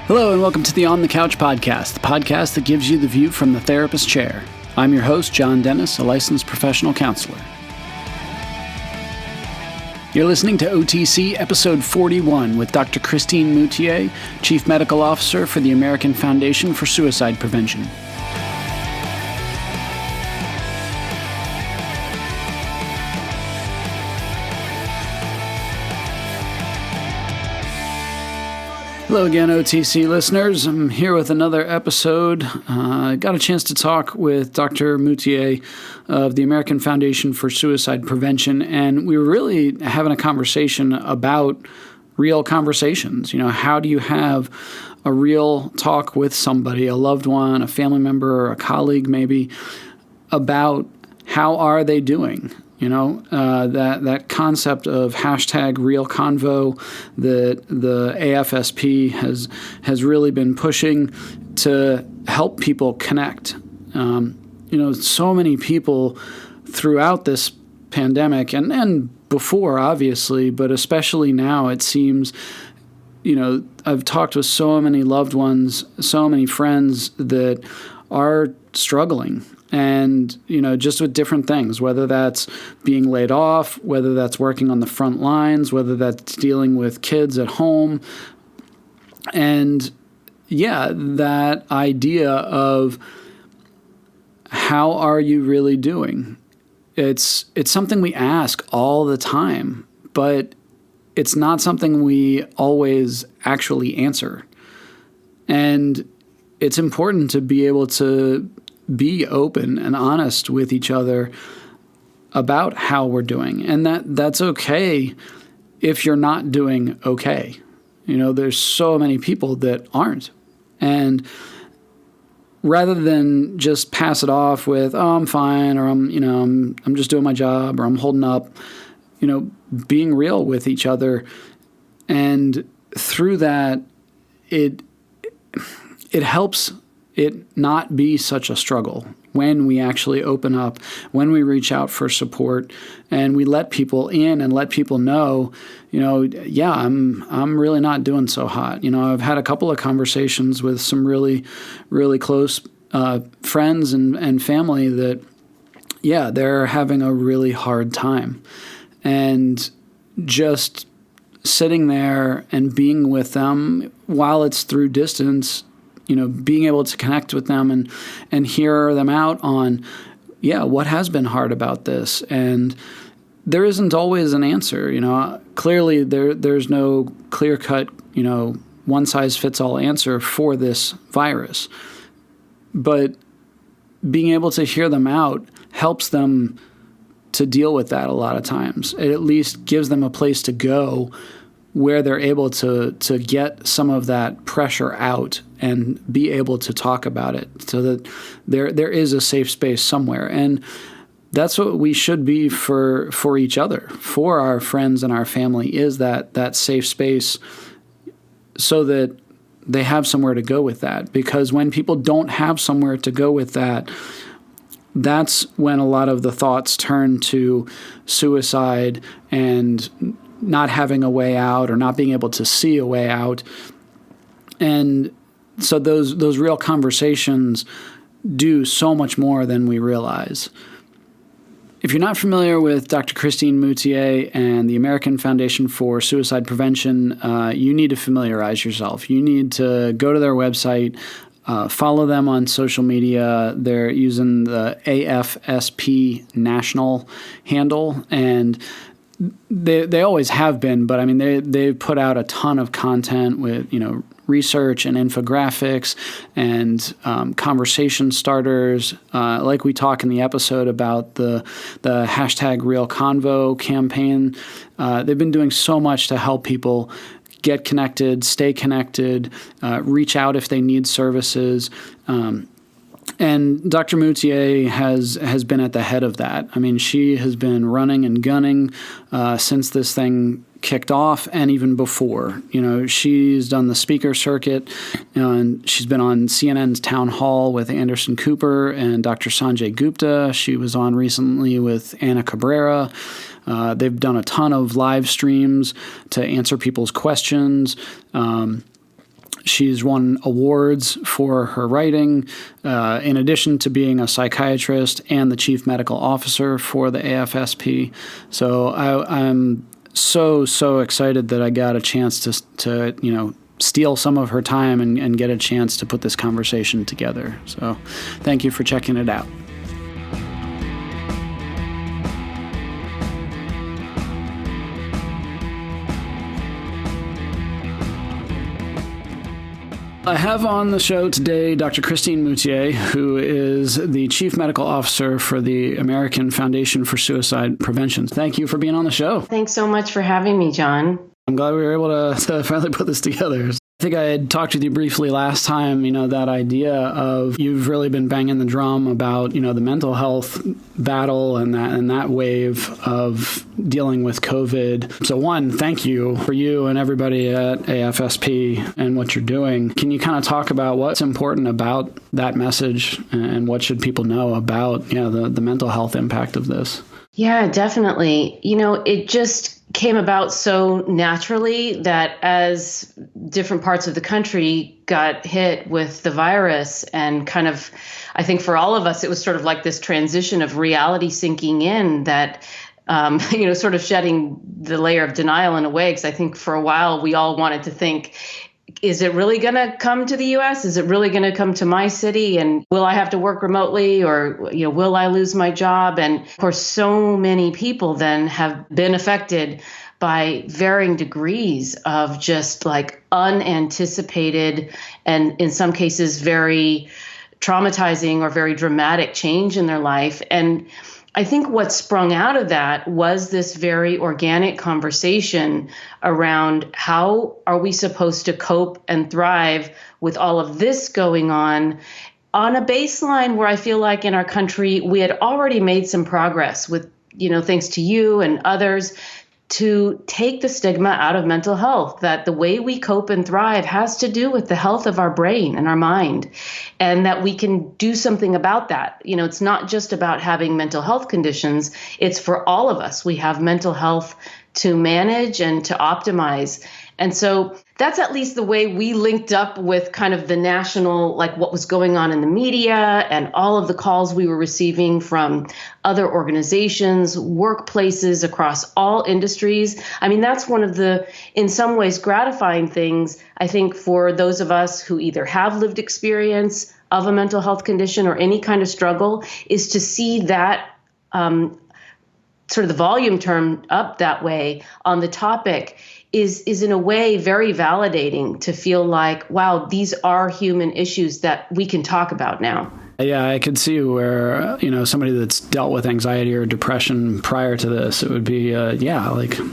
Hello and welcome to the On the Couch podcast, the podcast that gives you the view from the therapist chair. I'm your host, John Dennis, a licensed professional counselor. You're listening to OTC episode 41 with Dr. Christine Moutier, Chief Medical Officer for the American Foundation for Suicide Prevention. Hello again, OTC listeners. I'm here with another episode. I got a chance to talk with Dr. Moutier of the American Foundation for Suicide Prevention, and we were really having a conversation about real conversations. You know, how do you have a real talk with somebody, a loved one, a family member, or a colleague maybe, about how are they doing? You know, that concept of hashtag real convo that the AFSP has really been pushing to help people connect. So many people throughout this pandemic and before, obviously, but especially now, it seems, I've talked with so many loved ones, so many friends that are struggling. And, just with different things, whether that's being laid off, whether that's working on the front lines, whether that's dealing with kids at home. And yeah, that idea of how are you really doing? It's something we ask all the time, but it's not something we always actually answer. And it's important to be able to be open and honest with each other about how we're doing. And that's okay if you're not doing okay. There's so many people that aren't. And rather than just pass it off with, oh, I'm fine, or I'm just doing my job, or I'm holding up, being real with each other. And through that, it helps it not be such a struggle when we actually open up, when we reach out for support, and we let people in and let people know, I'm really not doing so hot. I've had a couple of conversations with some really, really close friends and family that, they're having a really hard time. And just sitting there and being with them while it's through distance, being able to connect with them and hear them out on, what has been hard about this. And there isn't always an answer, Clearly there's no clear-cut, one-size-fits-all answer for this virus. But being able to hear them out helps them to deal with that a lot of times. It at least gives them a place to go where they're able to get some of that pressure out and be able to talk about it so that there is a safe space somewhere. And that's what we should be for each other, for our friends and our family, is that safe space so that they have somewhere to go with that. Because when people don't have somewhere to go with that, that's when a lot of the thoughts turn to suicide and not having a way out or not being able to see a way out. And so those real conversations do so much more than we realize. If you're not familiar with Dr. Christine Moutier and the American Foundation for Suicide Prevention, you need to familiarize yourself. You need to go to their website, follow them on social media. They're using the AFSP national handle, and they always have been, but I mean they've put out a ton of content with research and infographics and conversation starters, like we talk in the episode about the hashtag Real Convo campaign. They've been doing so much to help people get connected, stay connected, reach out if they need services. And Dr. Moutier has been at the head of that. I mean, she has been running and gunning since this thing kicked off, and even before. She's done the speaker circuit, and she's been on CNN's Town Hall with Anderson Cooper and Dr. Sanjay Gupta. She was on recently with Ana Cabrera. They've done a ton of live streams to answer people's questions. She's won awards for her writing, in addition to being a psychiatrist and the chief medical officer for the AFSP. So I'm so excited that I got a chance to steal some of her time and get a chance to put this conversation together. So thank you for checking it out. I have on the show today Dr. Christine Moutier, who is the Chief Medical Officer for the American Foundation for Suicide Prevention. Thank you for being on the show. Thanks so much for having me, John. I'm glad we were able to finally put this together. I think I had talked with you briefly last time, that idea of you've really been banging the drum about, the mental health battle and that wave of dealing with COVID. So one, thank you for you and everybody at AFSP and what you're doing. Can you kind of talk about what's important about that message and what should people know about, the mental health impact of this? Yeah, definitely. It just came about so naturally that as different parts of the country got hit with the virus and kind of, I think for all of us, it was sort of like this transition of reality sinking in that, sort of shedding the layer of denial in a way. Because I think for a while we all wanted to think, is it really going to come to the U.S.? Is it really going to come to my city? And will I have to work remotely or, will I lose my job? And of course, so many people then have been affected by varying degrees of just like unanticipated and in some cases very traumatizing or very dramatic change in their life. And I think what sprung out of that was this very organic conversation around how are we supposed to cope and thrive with all of this going on a baseline where I feel like in our country, we had already made some progress with, thanks to you and others, to take the stigma out of mental health, that the way we cope and thrive has to do with the health of our brain and our mind, and that we can do something about that. It's not just about having mental health conditions. It's for all of us. We have mental health to manage and to optimize. And so that's at least the way we linked up with kind of the national, like what was going on in the media and all of the calls we were receiving from other organizations, workplaces across all industries. I mean, that's one of the, in some ways, gratifying things, I think, for those of us who either have lived experience of a mental health condition or any kind of struggle, is to see that sort of the volume turn up that way on the topic is in a way very validating to feel like, wow, these are human issues that we can talk about now. Yeah, I could see where, somebody that's dealt with anxiety or depression prior to this, it would be,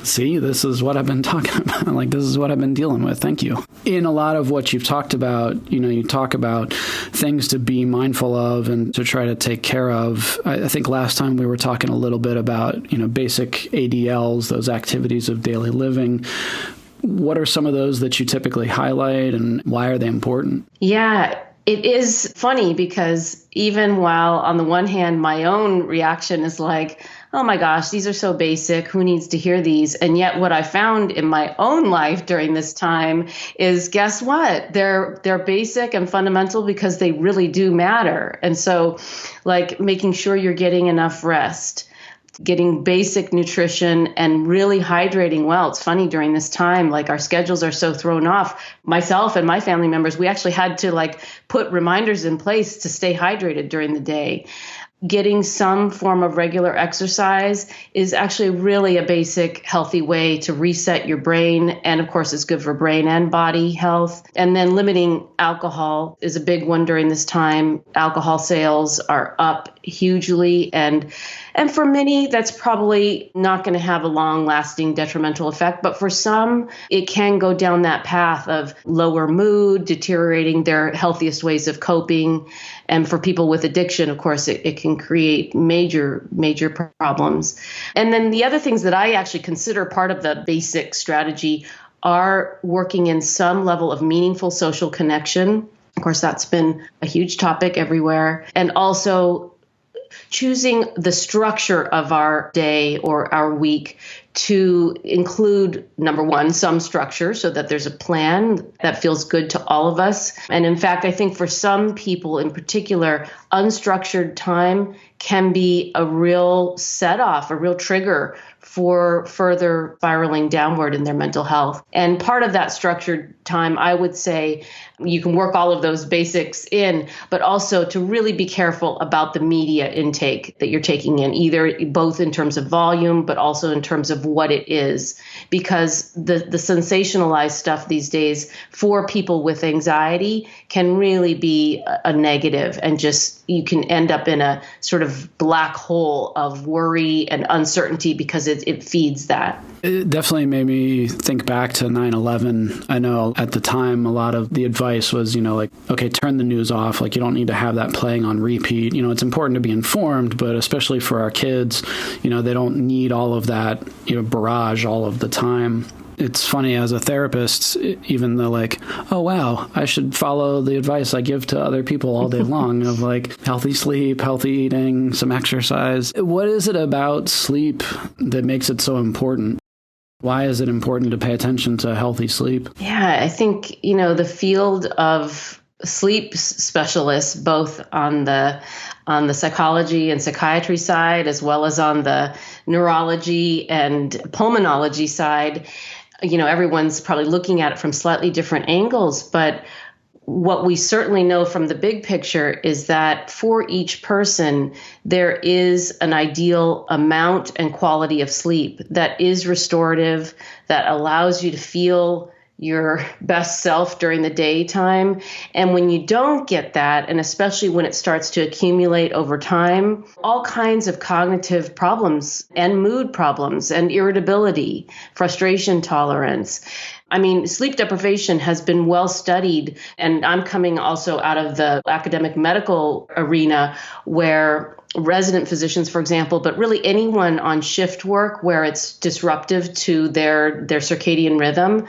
see, this is what I've been talking about. Like, this is what I've been dealing with. Thank you. In a lot of what you've talked about, you talk about things to be mindful of and to try to take care of. I think last time we were talking a little bit about, basic ADLs, those activities of daily living. What are some of those that you typically highlight and why are they important? Yeah. It is funny because even while on the one hand, my own reaction is like, oh my gosh, these are so basic. Who needs to hear these? And yet what I found in my own life during this time is, guess what? They're basic and fundamental because they really do matter. And so like making sure you're getting enough rest, getting basic nutrition and really hydrating well. It's funny during this time, like our schedules are so thrown off. Myself and my family members, we actually had to like put reminders in place to stay hydrated during the day. Getting some form of regular exercise is actually really a basic, healthy way to reset your brain. And of course, it's good for brain and body health. And then limiting alcohol is a big one during this time. Alcohol sales are up hugely. And for many, that's probably not going to have a long-lasting detrimental effect. But for some, it can go down that path of lower mood, deteriorating their healthiest ways of coping. And for people with addiction, of course, it can create major problems. And then the other things that I actually consider part of the basic strategy are working in some level of meaningful social connection. Of course, that's been a huge topic everywhere. And also choosing the structure of our day or our week to include, number one, some structure so that there's a plan that feels good to all of us. And in fact, I think for some people in particular, unstructured time can be a real set-off, a real trigger for further spiraling downward in their mental health. And part of that structured time, I would say, you can work all of those basics in, but also to really be careful about the media intake that you're taking in, either both in terms of volume, but also in terms of what it is. Because the sensationalized stuff these days for people with anxiety can really be a negative, and just you can end up in a sort of black hole of worry and uncertainty because it feeds that. It definitely made me think back to 9/11. I know at the time, a lot of the advice was, like, okay, turn the news off. Like, you don't need to have that playing on repeat. It's important to be informed, but especially for our kids, they don't need all of that, barrage all of the time. It's funny, as a therapist, even though like, oh, wow, I should follow the advice I give to other people all day long of like healthy sleep, healthy eating, some exercise. What is it about sleep that makes it so important? Why is it important to pay attention to healthy sleep? Yeah, I think, the field of sleep specialists, both on the psychology and psychiatry side, as well as on the neurology and pulmonology side, everyone's probably looking at it from slightly different angles. But what we certainly know from the big picture is that for each person, there is an ideal amount and quality of sleep that is restorative, that allows you to feel your best self during the daytime. And when you don't get that, and especially when it starts to accumulate over time, all kinds of cognitive problems and mood problems and irritability, frustration tolerance. I mean, sleep deprivation has been well studied, and I'm coming also out of the academic medical arena where resident physicians, for example, but really anyone on shift work where it's disruptive to their circadian rhythm,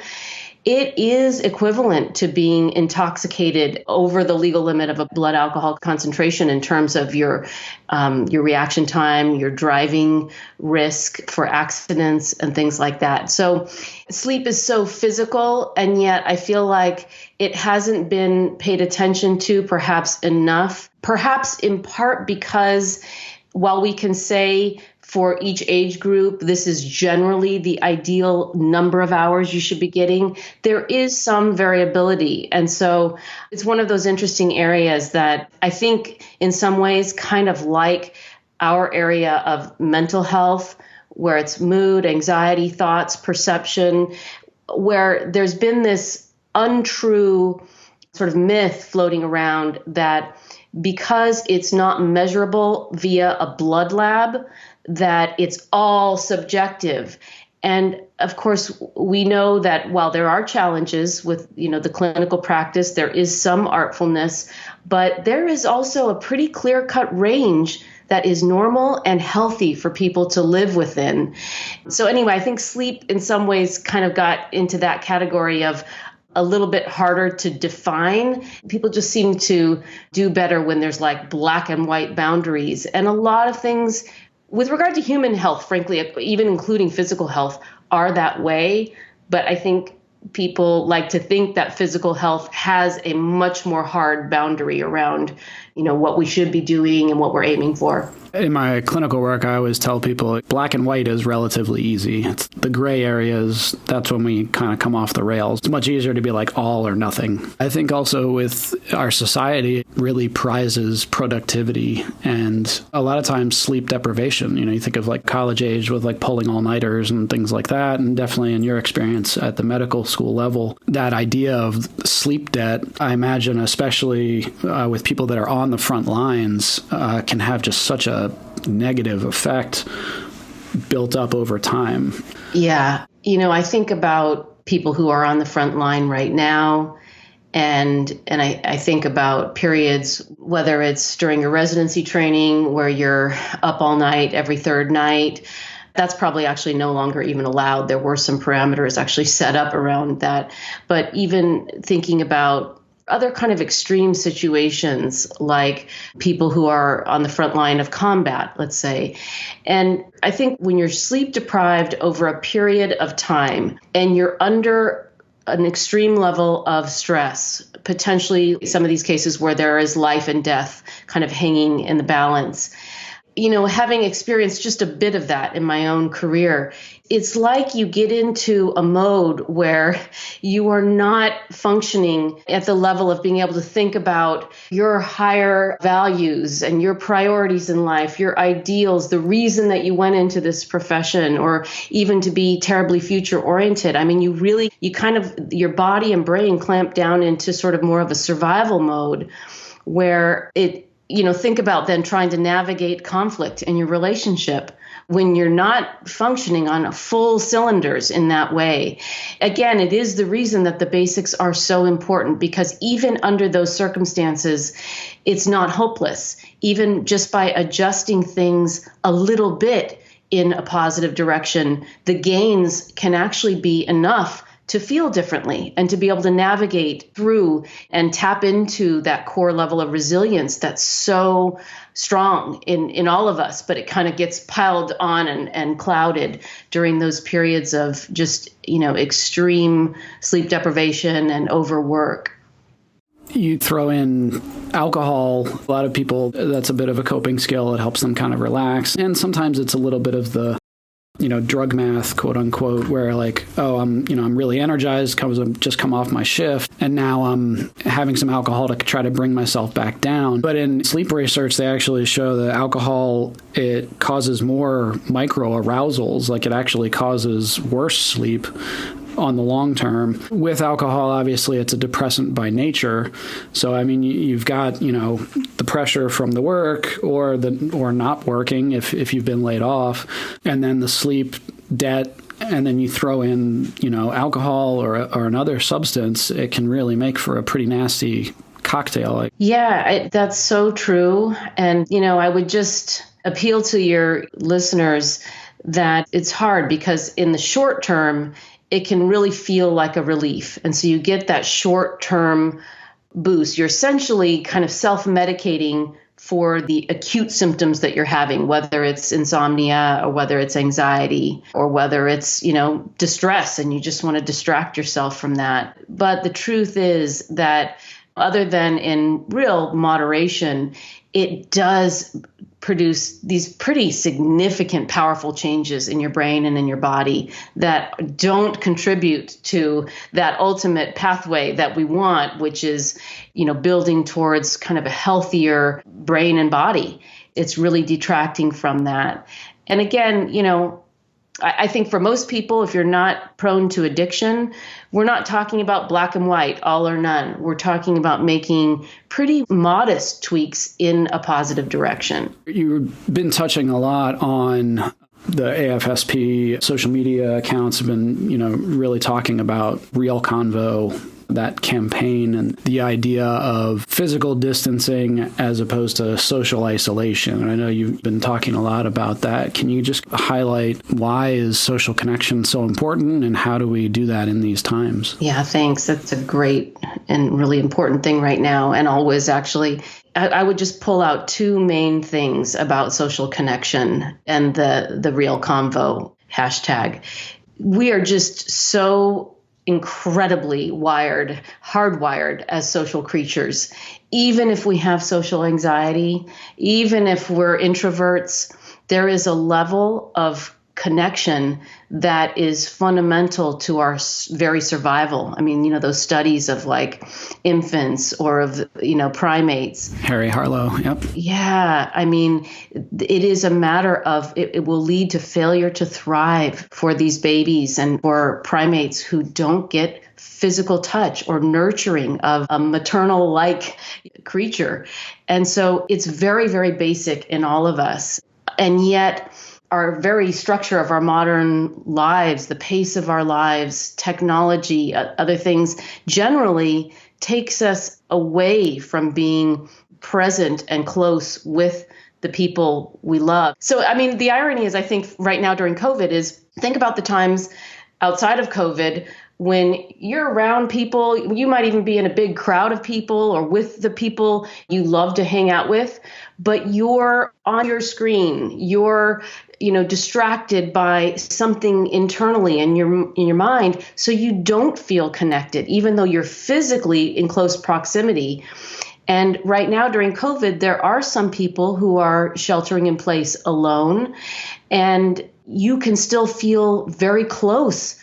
it is equivalent to being intoxicated over the legal limit of a blood alcohol concentration in terms of your reaction time, your driving risk for accidents and things like that. So sleep is so physical, and yet I feel like it hasn't been paid attention to perhaps enough, perhaps in part because while we can say for each age group, this is generally the ideal number of hours you should be getting, there is some variability. And so it's one of those interesting areas that I think in some ways kind of like our area of mental health, where it's mood, anxiety, thoughts, perception, where there's been this untrue sort of myth floating around that because it's not measurable via a blood lab, that it's all subjective. And of course, we know that while there are challenges with, the clinical practice, there is some artfulness, but there is also a pretty clear-cut range that is normal and healthy for people to live within. So anyway, I think sleep in some ways kind of got into that category of a little bit harder to define. People just seem to do better when there's like black and white boundaries. And a lot of things with regard to human health, frankly, even including physical health, are that way. But I think people like to think that physical health has a much more hard boundary around, what we should be doing and what we're aiming for. In my clinical work, I always tell people black and white is relatively easy. It's the gray areas, that's when we kind of come off the rails. It's much easier to be like all or nothing. I think also with our society, it really prizes productivity and a lot of times sleep deprivation. You think of like college age with like pulling all-nighters and things like that. And definitely in your experience at the medical school level, that idea of sleep debt, I imagine, especially with people that are on the front lines, can have just such a negative effect built up over time. Yeah. I think about people who are on the front line right now. And I think about periods, whether it's during your residency training where you're up all night every third night. That's probably actually no longer even allowed. There were some parameters actually set up around that. But even thinking about other kind of extreme situations, like people who are on the front line of combat, let's say. And I think when you're sleep deprived over a period of time and you're under an extreme level of stress, potentially some of these cases where there is life and death kind of hanging in the balance, having experienced just a bit of that in my own career, it's like you get into a mode where you are not functioning at the level of being able to think about your higher values and your priorities in life, your ideals, the reason that you went into this profession, or even to be terribly future oriented. I mean, your body and brain clamp down into sort of more of a survival mode where think about then trying to navigate conflict in your relationship when you're not functioning on full cylinders in that way. Again, it is the reason that the basics are so important, because even under those circumstances, it's not hopeless. Even just by adjusting things a little bit in a positive direction, the gains can actually be enough to feel differently and to be able to navigate through and tap into that core level of resilience that's so strong in all of us, but it kind of gets piled on and clouded during those periods of just, extreme sleep deprivation and overwork. You throw in alcohol. A lot of people, that's a bit of a coping skill. It helps them kind of relax. And sometimes it's a little bit of the drug math, quote unquote, where like, oh, I'm really energized because I've just come off my shift and now I'm having some alcohol to try to bring myself back down. But in sleep research, they actually show that alcohol, it causes more micro arousals. Like it actually causes worse sleep on the long term. With alcohol, obviously, it's a depressant by nature. So, I mean, you've got, the pressure from the work or not working if you've been laid off, and then the sleep debt, and then you throw in, alcohol or another substance, it can really make for a pretty nasty cocktail. Yeah, that's so true. And, I would just appeal to your listeners that it's hard because in the short term, it can really feel like a relief. And so you get that short-term boost. You're essentially kind of self-medicating for the acute symptoms that you're having, whether it's insomnia or whether it's anxiety or whether it's, distress, and you just want to distract yourself from that. But the truth is that other than in real moderation, it does produce these pretty significant, powerful changes in your brain and in your body that don't contribute to that ultimate pathway that we want, which is, building towards kind of a healthier brain and body. It's really detracting from that. And again, I think for most people, if you're not prone to addiction, we're not talking about black and white, all or none. We're talking about making pretty modest tweaks in a positive direction. You've been touching a lot on the AFSP social media accounts have been, really talking about Real Convo, that campaign, and the idea of physical distancing as opposed to social isolation. And I know you've been talking a lot about that. Can you just highlight why is social connection so important and how do we do that in these times? Yeah, thanks. That's a great and really important thing right now, and always actually. I would just pull out two main things about social connection and the Real Convo hashtag. We are just so incredibly hardwired as social creatures. Even if we have social anxiety, even if we're introverts, there is a level of connection that is fundamental to our very survival. I mean, those studies of like infants or of, primates. Harry Harlow, yep. Yeah, I mean, it is a matter of, it will lead to failure to thrive for these babies and for primates who don't get physical touch or nurturing of a maternal-like creature. And so it's very, very basic in all of us. And yet, our very structure of our modern lives, the pace of our lives, technology, other things generally takes us away from being present and close with the people we love. So, I mean, the irony is, I think right now during COVID is think about the times outside of COVID when you're around people, you might even be in a big crowd of people or with the people you love to hang out with, but you're on your screen, you're distracted by something internally in your mind, so you don't feel connected, even though you're physically in close proximity. And right now during COVID, there are some people who are sheltering in place alone, and you can still feel very close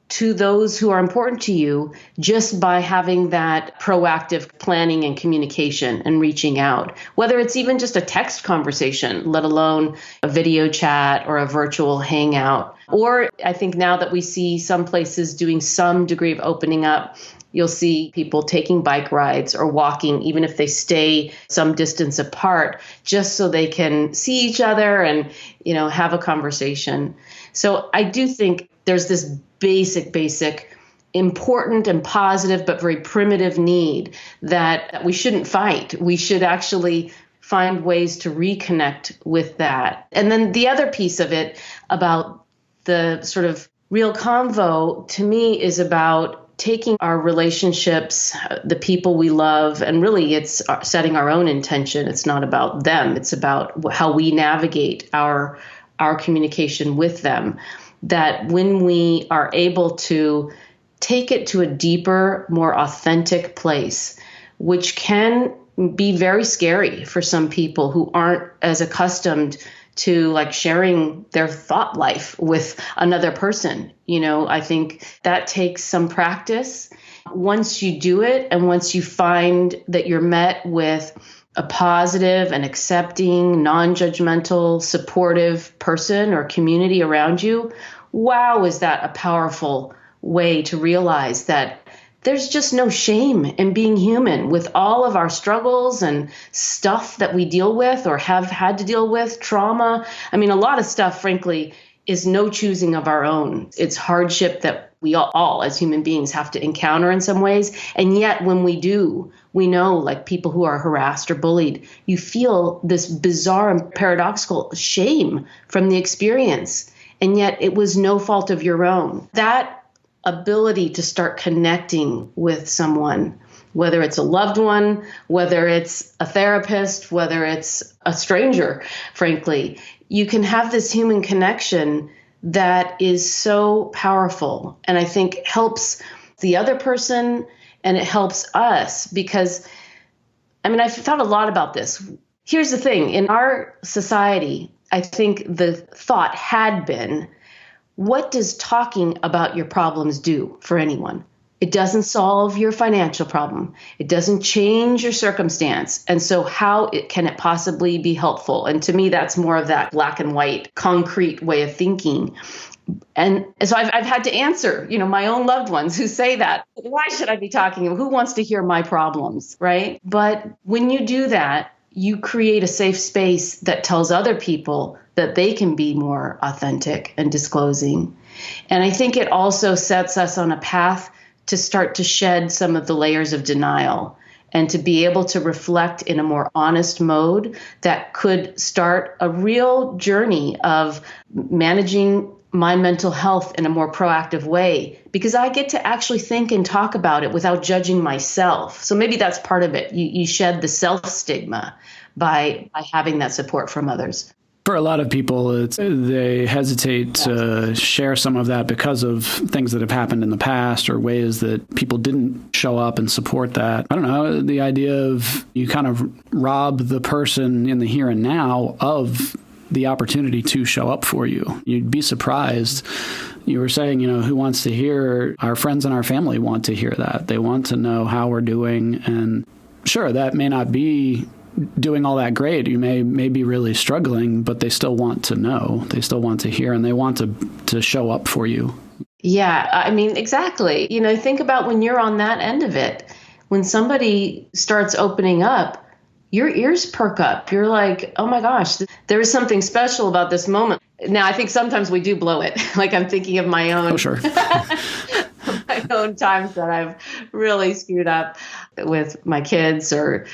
to those who are important to you just by having that proactive planning and communication and reaching out, whether it's even just a text conversation, let alone a video chat or a virtual hangout. Or I think now that we see some places doing some degree of opening up, you'll see people taking bike rides or walking, even if they stay some distance apart, just so they can see each other and, have a conversation. So I do think there's this basic, important and positive, but very primitive need that we shouldn't fight. We should actually find ways to reconnect with that. And then the other piece of it about the sort of real convo to me is about taking our relationships, the people we love, and really it's setting our own intention. It's not about them. It's about how we navigate our communication with them. That when we are able to take it to a deeper, more authentic place, which can be very scary for some people who aren't as accustomed to sharing their thought life with another person. I think that takes some practice. Once you do it, and once you find that you're met with a positive and accepting, non-judgmental, supportive person or community around you, wow, is that a powerful way to realize that there's just no shame in being human with all of our struggles and stuff that we deal with or have had to deal with, trauma. I mean, a lot of stuff, frankly, is no choosing of our own. It's hardship that we all as human beings have to encounter in some ways. And yet when we do, we know, people who are harassed or bullied, you feel this bizarre and paradoxical shame from the experience. And yet it was no fault of your own. That ability to start connecting with someone, whether it's a loved one, whether it's a therapist, whether it's a stranger, frankly, you can have this human connection that is so powerful, and I think helps the other person and it helps us because, I've thought a lot about this. Here's the thing. In our society, I think the thought had been, what does talking about your problems do for anyone? It doesn't solve your financial problem. It doesn't change your circumstance. And so how can it possibly be helpful? And to me, that's more of that black and white, concrete way of thinking. And so I've had to answer, my own loved ones who say that. Why should I be talking? Who wants to hear my problems, right? But when you do that, you create a safe space that tells other people that they can be more authentic and disclosing. And I think it also sets us on a path to start to shed some of the layers of denial and to be able to reflect in a more honest mode that could start a real journey of managing my mental health in a more proactive way, because I get to actually think and talk about it without judging myself. So maybe that's part of it. You shed the self-stigma by having that support from others. For a lot of people, they hesitate to share some of that because of things that have happened in the past or ways that people didn't show up and support that. I don't know, the idea of you kind of rob the person in the here and now of the opportunity to show up for you. You'd be surprised. You were saying, who wants to hear? Our friends and our family want to hear that. They want to know how we're doing. And sure, that may not be doing all that great. You may be really struggling, but they still want to know. They still want to hear, and they want to show up for you. Yeah, exactly. Think about when you're on that end of it. When somebody starts opening up, your ears perk up. You're like, oh my gosh, there is something special about this moment. Now, I think sometimes we do blow it. I'm thinking of my own. Oh, sure. My own times that I've really screwed up with my kids, or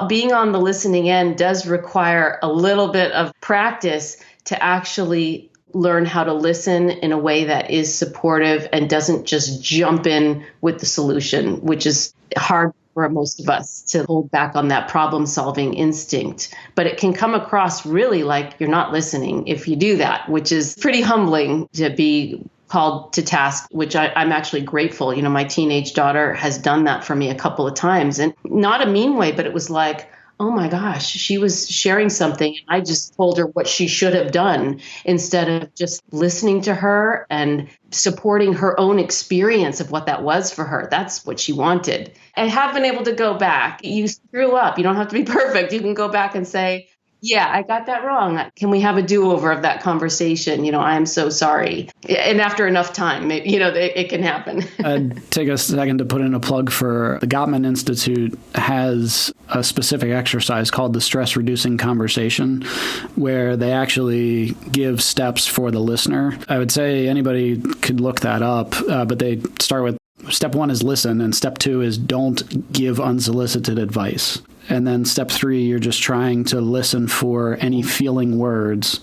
being on the listening end does require a little bit of practice to actually learn how to listen in a way that is supportive and doesn't just jump in with the solution, which is hard for most of us to hold back on that problem solving instinct. But it can come across really like you're not listening if you do that, which is pretty humbling to be called to task, which I'm actually grateful. You know, my teenage daughter has done that for me a couple of times, and not a mean way, but it was like, oh my gosh, she was sharing something. I just told her what she should have done instead of just listening to her and supporting her own experience of what that was for her. That's what she wanted. And have been able to go back. You screw up. You don't have to be perfect. You can go back and say, yeah, I got that wrong. Can we have a do-over of that conversation? You know, I'm so sorry. And after enough time, it can happen. I'd take a second to put in a plug for the Gottman Institute has a specific exercise called the stress reducing conversation, where they actually give steps for the listener. I would say anybody could look that up, but they start with step 1 is listen, and step 2 is don't give unsolicited advice. And then step 3, you're just trying to listen for any feeling words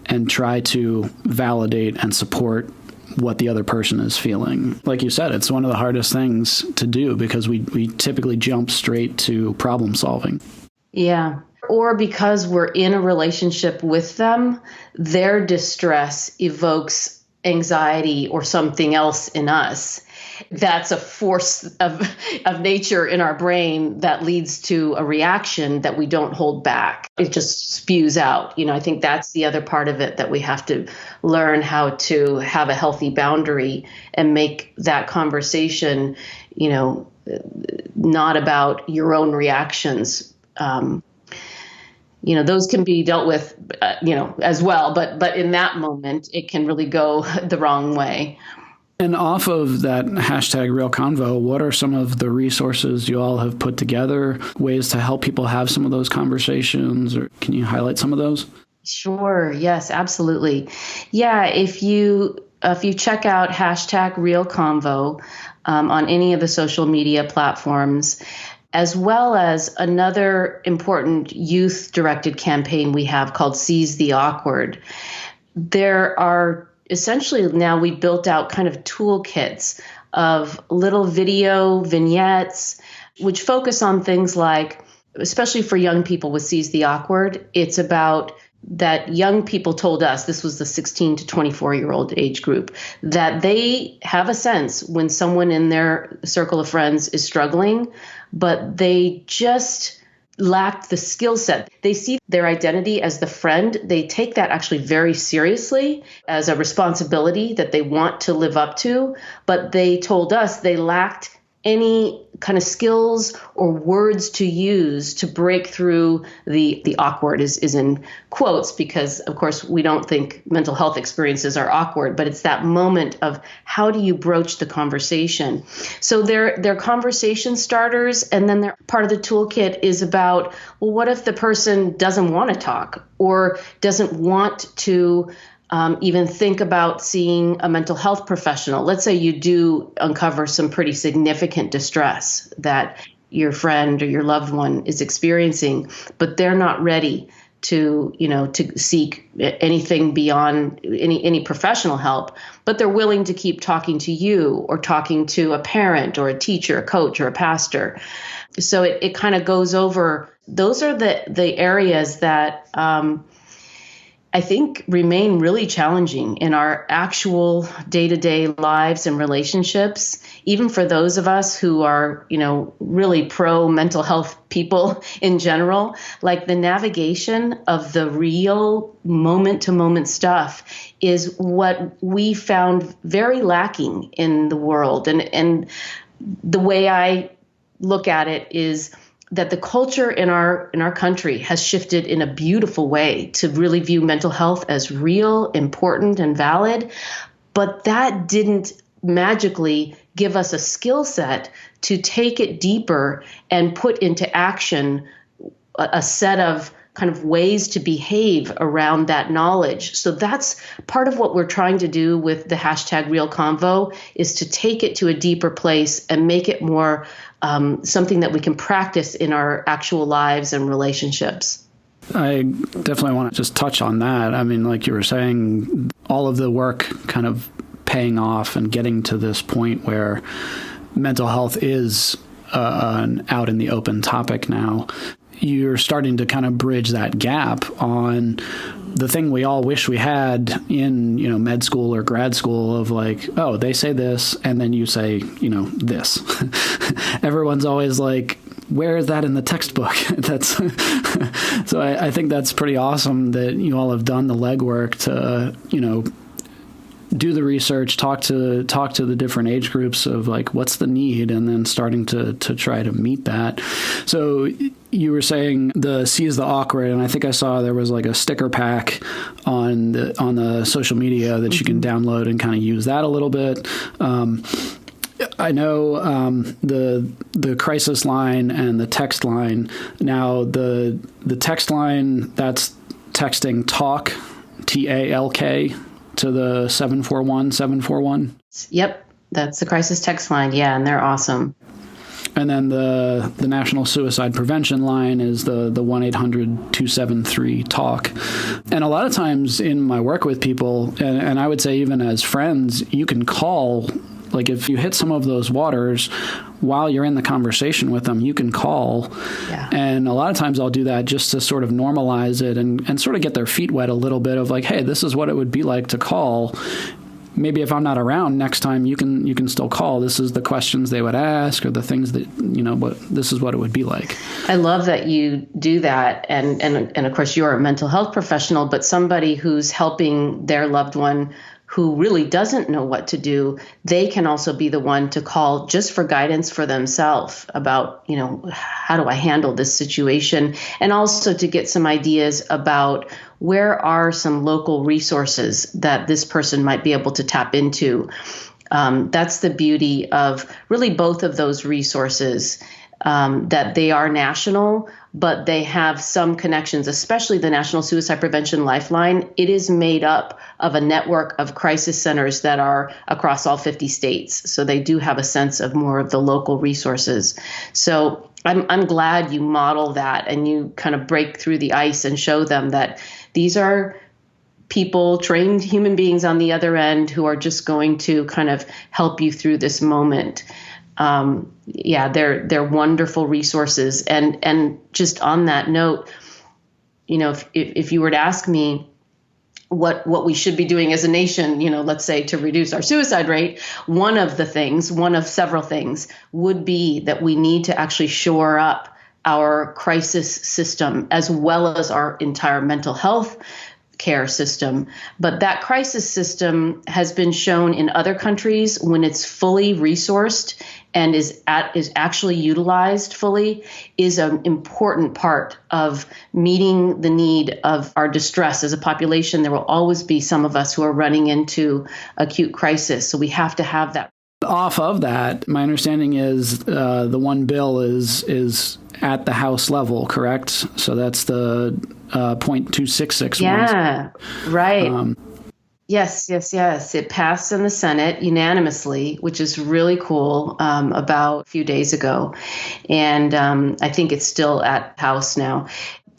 and try to validate and support what the other person is feeling. Like you said, it's one of the hardest things to do because we typically jump straight to problem solving. Yeah. Or because we're in a relationship with them, their distress evokes anxiety or something else in us. That's a force of nature in our brain that leads to a reaction that we don't hold back. It just spews out. You know, I think that's the other part of it, that we have to learn how to have a healthy boundary and make that conversation, you know, not about your own reactions. You know, those can be dealt with, as well. But in that moment, it can really go the wrong way. And off of that hashtag Real Convo, what are some of the resources you all have put together, ways to help people have some of those conversations, or can you highlight some of those? Sure. Yes, absolutely. Yeah. If you check out hashtag Real Convo on any of the social media platforms, as well as another important youth-directed campaign we have called Seize the Awkward, there are essentially now we built out kind of toolkits of little video vignettes, which focus on things like, especially for young people with Seize the Awkward, it's about that young people told us, this was the 16 to 24-year-old age group, that they have a sense when someone in their circle of friends is struggling, but they just lacked the skill set. They see their identity as the friend. They take that actually very seriously as a responsibility that they want to live up to. But they told us they lacked any kind of skills or words to use to break through the awkward is in quotes, because of course we don't think mental health experiences are awkward, but it's that moment of how do you broach the conversation. So they're conversation starters, and then they're part of the toolkit is about, well, what if the person doesn't want to talk or doesn't want to even think about seeing a mental health professional. Let's say you do uncover some pretty significant distress that your friend or your loved one is experiencing, but they're not ready to seek anything beyond any professional help, but they're willing to keep talking to you or talking to a parent or a teacher, a coach, or a pastor. So it kind of goes over, those are the areas that I think remain really challenging in our actual day-to-day lives and relationships, even for those of us who are, really pro mental health people in general. Like the navigation of the real moment-to-moment stuff is what we found very lacking in the world. And the way I look at it is that the culture in our country has shifted in a beautiful way to really view mental health as real, important, and valid. But that didn't magically give us a skill set to take it deeper and put into action a set of kind of ways to behave around that knowledge. So that's part of what we're trying to do with the hashtag Real Convo, is to take it to a deeper place and make it more something that we can practice in our actual lives and relationships. I definitely want to just touch on that. I mean, like you were saying, all of the work kind of paying off and getting to this point where mental health is an out in the open topic now, you're starting to kind of bridge that gap on the thing we all wish we had in, med school or grad school of like, oh, they say this, and then you say, this. Everyone's always like, where is that in the textbook? That's so I think that's pretty awesome that you all have done the legwork to, do the research, talk to the different age groups of like, what's the need, and then starting to try to meet that. So you were saying the Seize the Awkward, and I think I saw there was like a sticker pack on the social media that you can download and kind of use that a little bit. I know the crisis line and the text line. Now the text line, that's texting talk, TALK, to the 741-741. Yep, that's the crisis text line. Yeah, and they're awesome. And then the National Suicide Prevention line is the 1-800-273-TALK. And a lot of times in my work with people, and I would say even as friends, you can call. Like if you hit some of those waters while you're in the conversation with them, you can call. Yeah. And a lot of times I'll do that just to sort of normalize it and sort of get their feet wet a little bit of like, hey, this is what it would be like to call. Maybe if I'm not around next time, you can still call. This is the questions they would ask or the things that, but this is what it would be like. I love that you do that. And of course, you're a mental health professional, but somebody who's helping their loved one who really doesn't know what to do, they can also be the one to call just for guidance for themselves about, how do I handle this situation? And also to get some ideas about where are some local resources that this person might be able to tap into. That's the beauty of really both of those resources, that they are national, but they have some connections, especially the National Suicide Prevention Lifeline. It is made up of a network of crisis centers that are across all 50 states. So they do have a sense of more of the local resources. So I'm glad you model that and you kind of break through the ice and show them that these are people, trained human beings on the other end who are just going to kind of help you through this moment. They're wonderful resources. And just on that note, if you were to ask me what we should be doing as a nation, let's say to reduce our suicide rate, one of several things would be that we need to actually shore up our crisis system as well as our entire mental health care system. But that crisis system has been shown in other countries when it's fully resourced and is actually utilized fully, is an important part of meeting the need of our distress as a population. There will always be some of us who are running into acute crisis. So we have to have that. Off of that, my understanding is the one bill is at the House level, correct? So that's the .266. Yeah, right. Yes. It passed in the Senate unanimously, which is really cool, about a few days ago. And I think it's still at House now.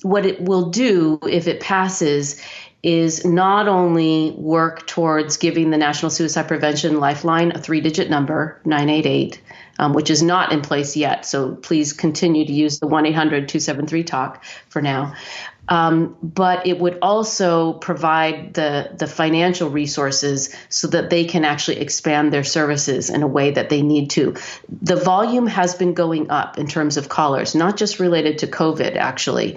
What it will do if it passes is not only work towards giving the National Suicide Prevention Lifeline a 3-digit number, 988, which is not in place yet. So please continue to use the 1-800-273-TALK for now. But it would also provide the financial resources so that they can actually expand their services in a way that they need to. The volume has been going up in terms of callers, not just related to COVID, actually.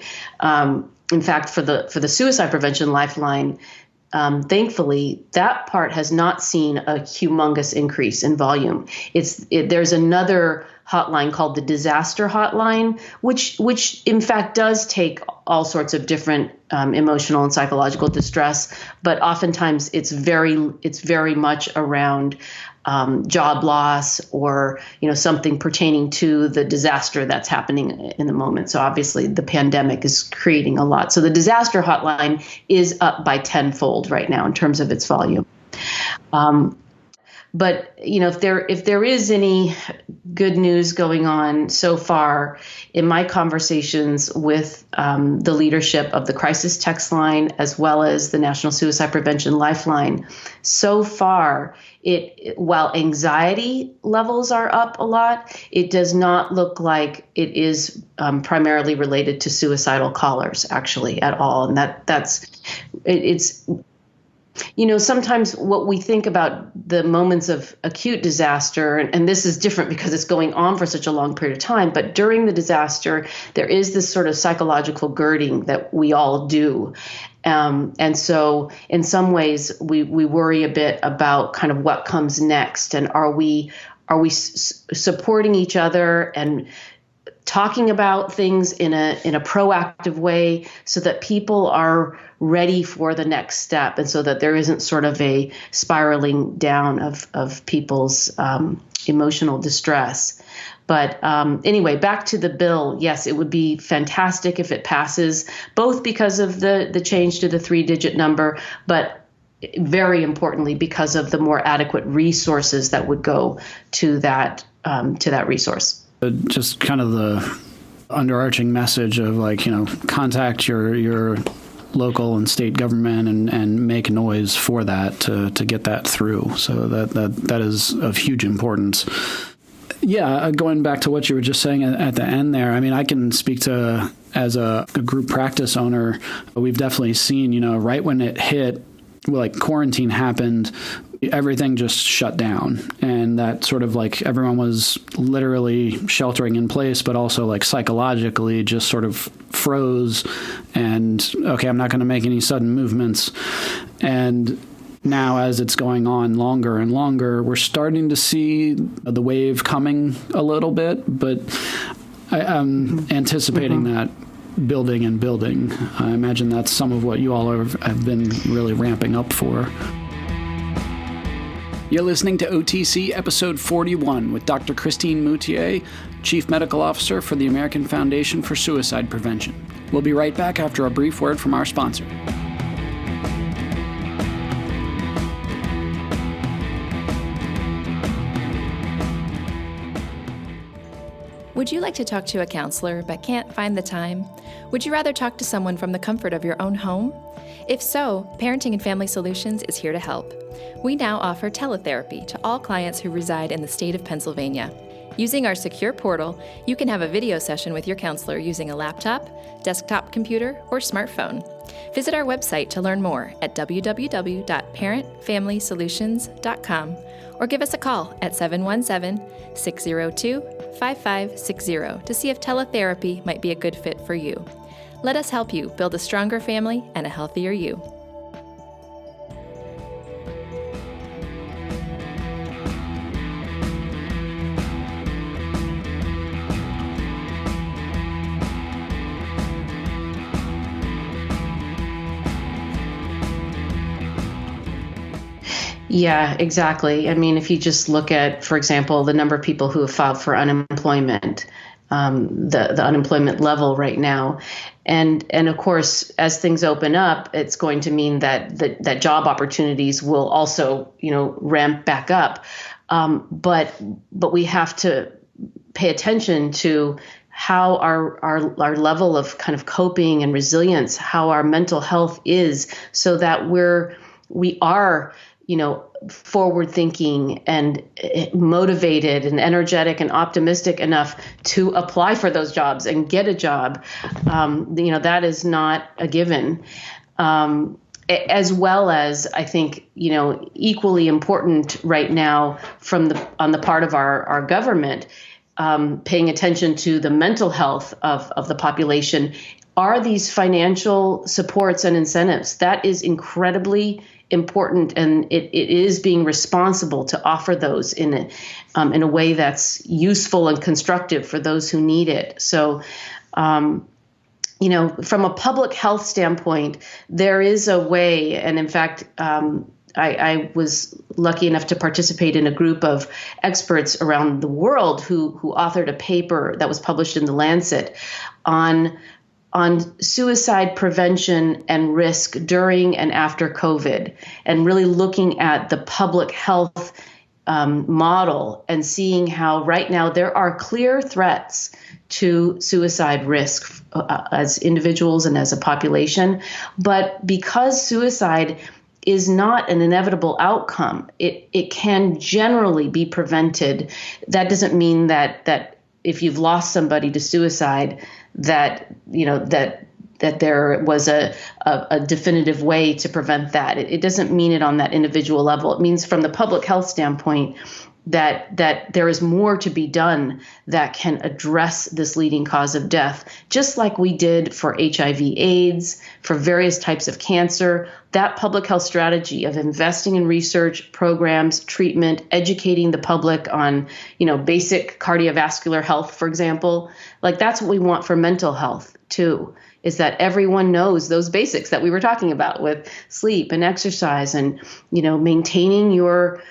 In fact, for the Suicide Prevention Lifeline, thankfully, that part has not seen a humongous increase in volume. There's another hotline called the Disaster Hotline, which in fact does take all sorts of different emotional and psychological distress, but oftentimes it's very much around job loss or something pertaining to the disaster that's happening in the moment. So obviously the pandemic is creating a lot. So the Disaster Hotline is up by tenfold right now in terms of its volume. But if there is any good news going on so far in my conversations with the leadership of the crisis text line as well as the National Suicide Prevention Lifeline, so far while anxiety levels are up a lot, it does not look like it is primarily related to suicidal callers actually at all, and it's. Sometimes what we think about the moments of acute disaster, and this is different because it's going on for such a long period of time, but during the disaster, there is this sort of psychological girding that we all do. And so in some ways, we worry a bit about kind of what comes next. And are we supporting each other and talking about things in a proactive way so that people are ready for the next step, and so that there isn't sort of a spiraling down of people's emotional distress. But anyway, back to the bill. Yes, it would be fantastic if it passes, both because of the change to the 3-digit number, but very importantly because of the more adequate resources that would go to that resource. Just kind of the underarching message of contact your local and state government and make noise for that to get that through. So that is of huge importance. Yeah, going back to what you were just saying at the end there, I mean, I can speak to, as a group practice owner, we've definitely seen, right when it hit, quarantine happened, everything just shut down. And that sort of everyone was literally sheltering in place, but also psychologically just sort of froze and, okay, I'm not going to make any sudden movements. And now, as it's going on longer and longer, we're starting to see the wave coming a little bit, but I'm anticipating that building and building. I imagine that's some of what you all have been really ramping up for. You're listening to OTC episode 41 with Dr. Christine Moutier, Chief Medical Officer for the American Foundation for Suicide Prevention. We'll be right back after a brief word from our sponsor. Would you like to talk to a counselor but can't find the time? Would you rather talk to someone from the comfort of your own home? If so, Parenting and Family Solutions is here to help. We now offer teletherapy to all clients who reside in the state of Pennsylvania. Using our secure portal, you can have a video session with your counselor using a laptop, desktop computer, or smartphone. Visit our website to learn more at www.parentfamilysolutions.com or give us a call at 717-602-5560 to see if teletherapy might be a good fit for you. Let us help you build a stronger family and a healthier you. Yeah, exactly. I mean, if you just look at, for example, the number of people who have filed for unemployment, the unemployment level right now, and of course, as things open up, it's going to mean that job opportunities will also, ramp back up. But we have to pay attention to how our level of kind of coping and resilience, how our mental health is, so that we are forward thinking and motivated and energetic and optimistic enough to apply for those jobs and get a job. That is not a given. As well as, I think, equally important right now on the part of our government, paying attention to the mental health of the population, are these financial supports and incentives. That is incredibly important, and it is being responsible to offer those in a way that's useful and constructive for those who need it. So, from a public health standpoint, there is a way, and in fact, I was lucky enough to participate in a group of experts around the world who authored a paper that was published in The Lancet on suicide prevention and risk during and after COVID, and really looking at the public health model and seeing how right now there are clear threats to suicide risk as individuals and as a population. But because suicide is not an inevitable outcome, it can generally be prevented. That doesn't mean that if you've lost somebody to suicide, that there was a definitive way to prevent that. It doesn't mean it on that individual level. It means from the public health standpoint that there is more to be done that can address this leading cause of death, just like we did for HIV/AIDS, for various types of cancer. That public health strategy of investing in research, programs, treatment, educating the public on, basic cardiovascular health, for example, like that's what we want for mental health too, is that everyone knows those basics that we were talking about with sleep and exercise and, maintaining your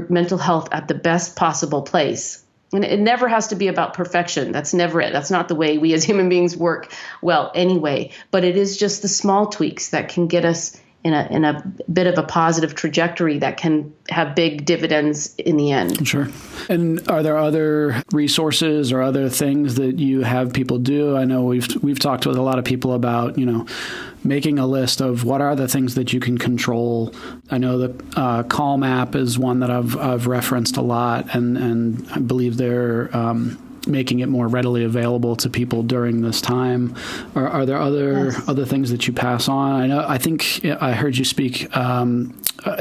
mental health at the best possible place. And it never has to be about perfection. That's never it. That's not the way we as human beings work well anyway. But it is just the small tweaks that can get us in a bit of a positive trajectory that can have big dividends in the end. Sure. And are there other resources or other things that you have people do? I know we've talked with a lot of people about, making a list of what are the things that you can control. I know the Calm app is one that I've referenced a lot, and I believe they're making it more readily available to people during this time. Are there other things that you pass on? I think I heard you speak. I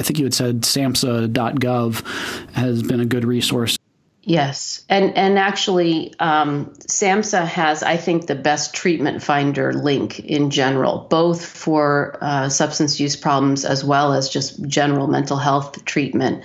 think you had said SAMHSA.gov has been a good resource. Yes. And actually, SAMHSA has, I think, the best treatment finder link in general, both for substance use problems as well as just general mental health treatment.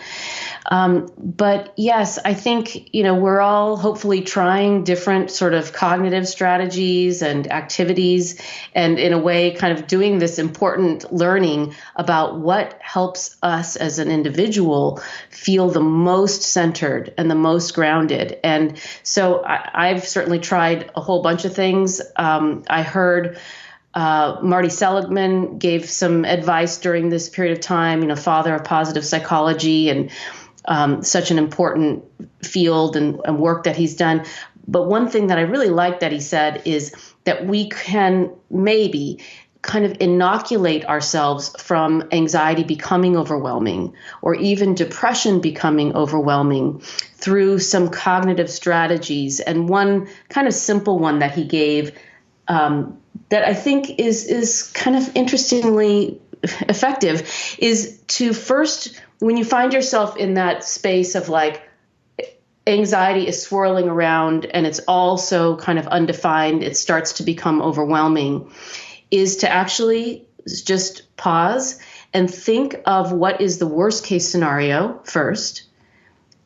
But yes, I think, we're all hopefully trying different sort of cognitive strategies and activities, and in a way kind of doing this important learning about what helps us as an individual feel the most centered and the most grounded. And so I've certainly tried a whole bunch of things. I heard Marty Seligman gave some advice during this period of time, father of positive psychology, and such an important field and work that he's done. But one thing that I really like that he said is that we can maybe kind of inoculate ourselves from anxiety becoming overwhelming or even depression becoming overwhelming through some cognitive strategies. And one kind of simple one that he gave that I think is kind of interestingly effective is to first, when you find yourself in that space of like anxiety is swirling around and it's all so kind of undefined, it starts to become overwhelming, is to actually just pause and think of what is the worst case scenario first,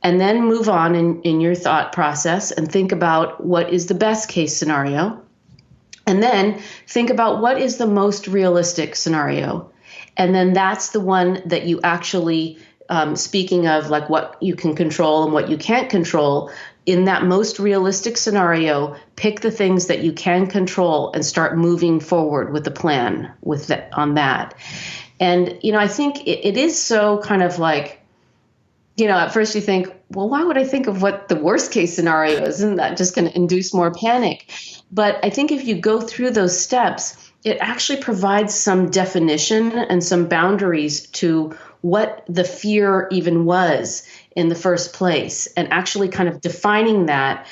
and then move on in your thought process and think about what is the best case scenario, and then think about what is the most realistic scenario. And then that's the one that you actually, speaking of like what you can control and what you can't control, in that most realistic scenario, pick the things that you can control and start moving forward with the plan on that. And, I think it is so kind of like, at first you think, well, why would I think of what the worst case scenario is? Isn't that just going to induce more panic? But I think if you go through those steps, it actually provides some definition and some boundaries to what the fear even was in the first place, and actually kind of defining that,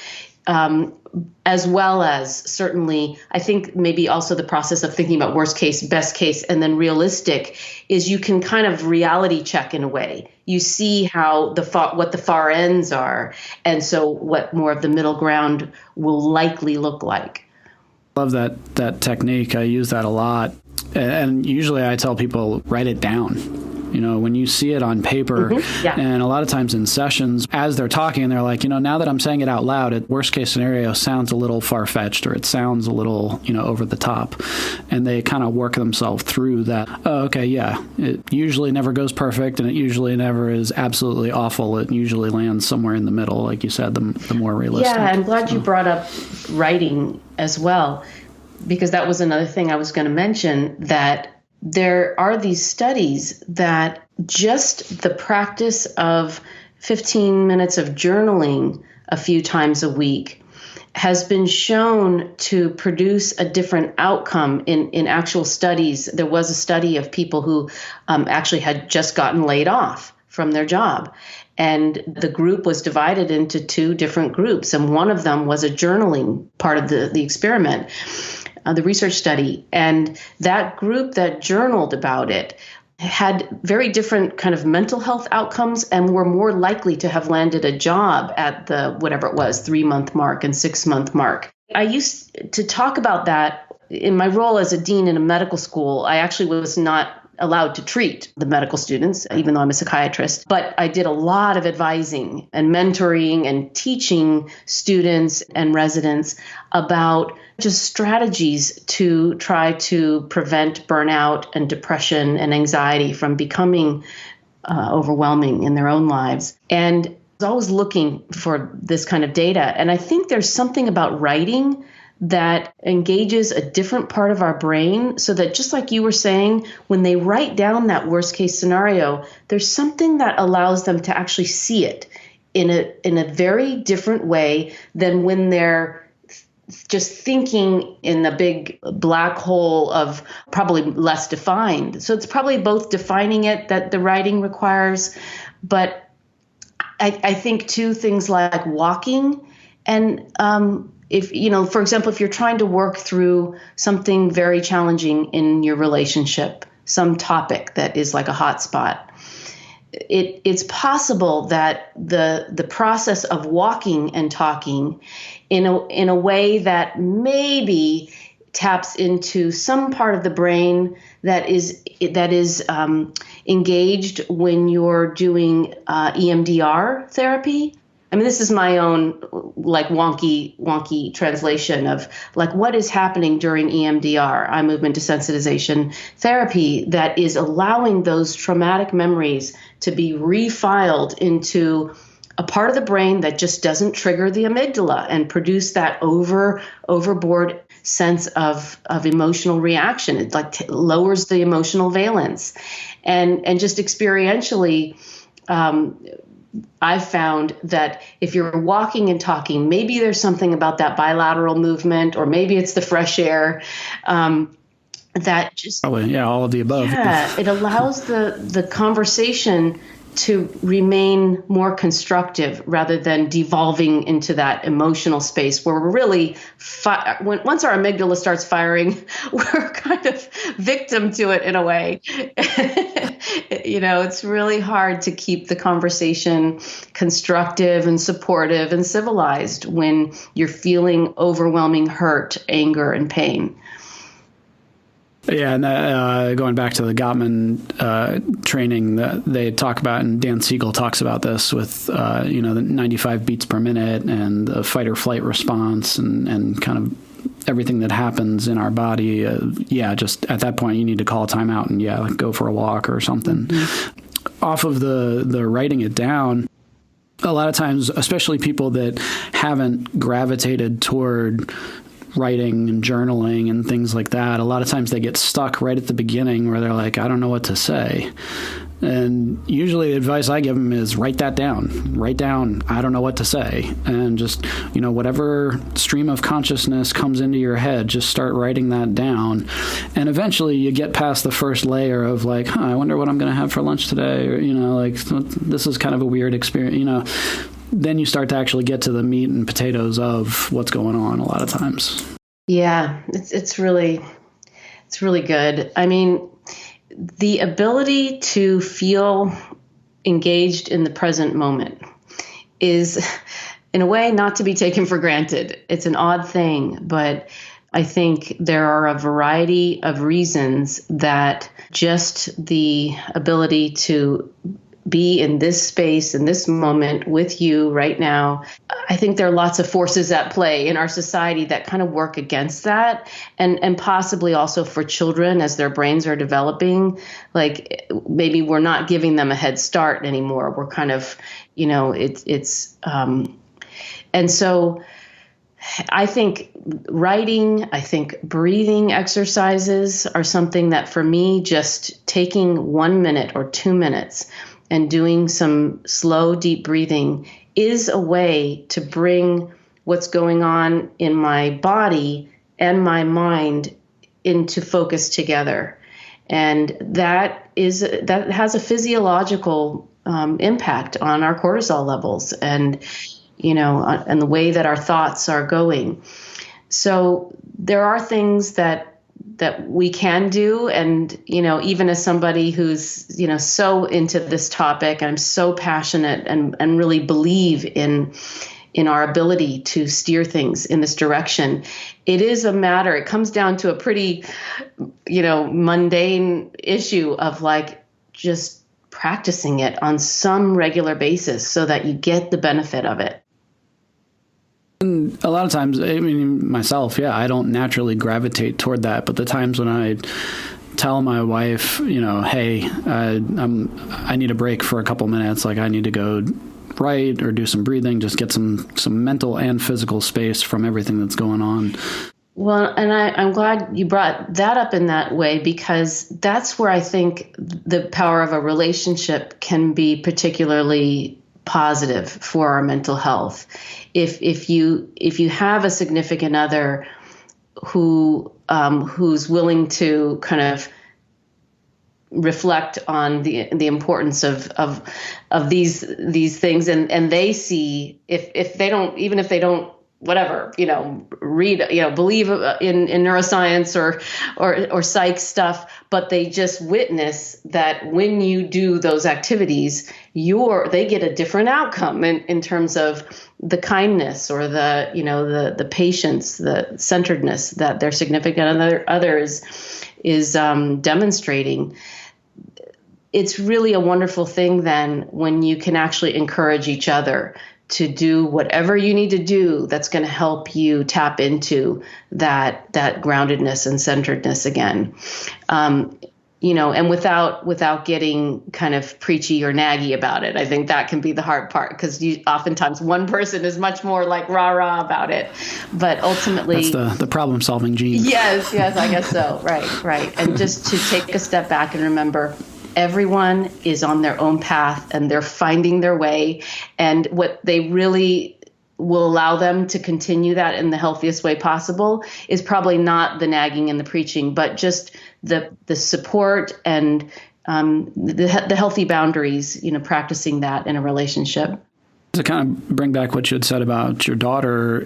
as well as certainly, I think maybe also the process of thinking about worst case, best case, and then realistic is you can kind of reality check in a way. You see how what the far ends are, and so what more of the middle ground will likely look like. Love that technique. I use that a lot. And usually I tell people, write it down. When you see it on paper, and a lot of times in sessions, as they're talking, they're like, now that I'm saying it out loud, worst case scenario sounds a little far-fetched, or it sounds a little, over the top. And they kind of work themselves through that. Oh, okay, yeah. It usually never goes perfect, and it usually never is absolutely awful. It usually lands somewhere in the middle, like you said, the more realistic. Yeah, I'm glad you brought up writing as well, because that was another thing I was going to mention, that there are these studies that just the practice of 15 minutes of journaling a few times a week has been shown to produce a different outcome in actual studies. There was a study of people who actually had just gotten laid off from their job. And the group was divided into two different groups. And one of them was a journaling part of the experiment, the research study. And that group that journaled about it had very different kind of mental health outcomes and were more likely to have landed a job at the, whatever it was, 3-month mark and 6-month mark. I used to talk about that in my role as a dean in a medical school. I actually was not allowed to treat the medical students, even though I'm a psychiatrist. But I did a lot of advising and mentoring and teaching students and residents about just strategies to try to prevent burnout and depression and anxiety from becoming overwhelming in their own lives. And I was always looking for this kind of data. And I think there's something about writing that engages a different part of our brain, so that just like you were saying, when they write down that worst case scenario, there's something that allows them to actually see it in a very different way than when they're just thinking in a big black hole of probably less defined. So it's probably both defining it that the writing requires, but I think too, things like walking and if, for example, if you're trying to work through something very challenging in your relationship, some topic that is like a hot spot, it's possible that the process of walking and talking in a way that maybe taps into some part of the brain that is engaged when you're doing EMDR therapy. I mean, this is my own like wonky translation of like what is happening during EMDR, eye movement desensitization therapy, that is allowing those traumatic memories to be refiled into a part of the brain that just doesn't trigger the amygdala and produce that overboard sense of emotional reaction. It like lowers the emotional valence, and just experientially. I've found that if you're walking and talking, maybe there's something about that bilateral movement, or maybe it's the fresh air, that just probably, yeah, all of the above. Yeah, it allows the conversation to remain more constructive rather than devolving into that emotional space where we're really, once our amygdala starts firing, we're kind of victim to it in a way. It's really hard to keep the conversation constructive and supportive and civilized when you're feeling overwhelming hurt, anger, and pain. Yeah, and going back to the Gottman training that they talk about, and Dan Siegel talks about this with, the 95 beats per minute and the fight or flight response and kind of everything that happens in our body. Just at that point, you need to call a timeout and, go for a walk or something. Mm-hmm. Off of the writing it down, a lot of times, especially people that haven't gravitated toward writing and journaling and things like that, a lot of times they get stuck right at the beginning where they're like, I don't know what to say. And usually the advice I give them is write that down. Write down, I don't know what to say. And just, whatever stream of consciousness comes into your head, just start writing that down. And eventually you get past the first layer of like, I wonder what I'm going to have for lunch today. Or, this is kind of a weird experience, Then you start to actually get to the meat and potatoes of what's going on a lot of times. Yeah, it's really good. I mean, the ability to feel engaged in the present moment is, in a way, not to be taken for granted. It's an odd thing, but I think there are a variety of reasons that just the ability to be in this space, in this moment with you right now. I think there are lots of forces at play in our society that kind of work against that. And possibly also for children as their brains are developing, like maybe we're not giving them a head start anymore. We're kind of, and so I think writing, I think breathing exercises are something that for me, just taking 1 minute or 2 minutes and doing some slow, deep breathing is a way to bring what's going on in my body and my mind into focus together. And that has a physiological impact on our cortisol levels and, and the way that our thoughts are going. So there are things that we can do. And, even as somebody who's, so into this topic, I'm so passionate and really believe in our ability to steer things in this direction. It comes down to a pretty, mundane issue of just practicing it on some regular basis so that you get the benefit of it. And a lot of times, I mean, myself, I don't naturally gravitate toward that. But the times when I tell my wife, hey, I need a break for a couple minutes, I need to go write or do some breathing, just get some mental and physical space from everything that's going on. Well, and I'm glad you brought that up in that way, because that's where I think the power of a relationship can be particularly positive for our mental health. If you have a significant other who's willing to kind of reflect on the importance of these things, and they see if they don't whatever, read, believe in neuroscience or psych stuff, but they just witness that when you do those activities, they get a different outcome in terms of the kindness or the patience, the centeredness that their significant other is demonstrating. It's really a wonderful thing then when you can actually encourage each other to do whatever you need to do that's going to help you tap into that groundedness and centeredness again. And without getting kind of preachy or naggy about it. I think that can be the hard part, because oftentimes one person is much more rah-rah about it. But ultimately, that's the problem-solving gene. Yes, I guess so. Right. And just to take a step back and remember, everyone is on their own path and they're finding their way. And what they really will allow them to continue that in the healthiest way possible is probably not the nagging and the preaching, but just the support and the healthy boundaries, practicing that in a relationship. To kind of bring back what you had said about your daughter,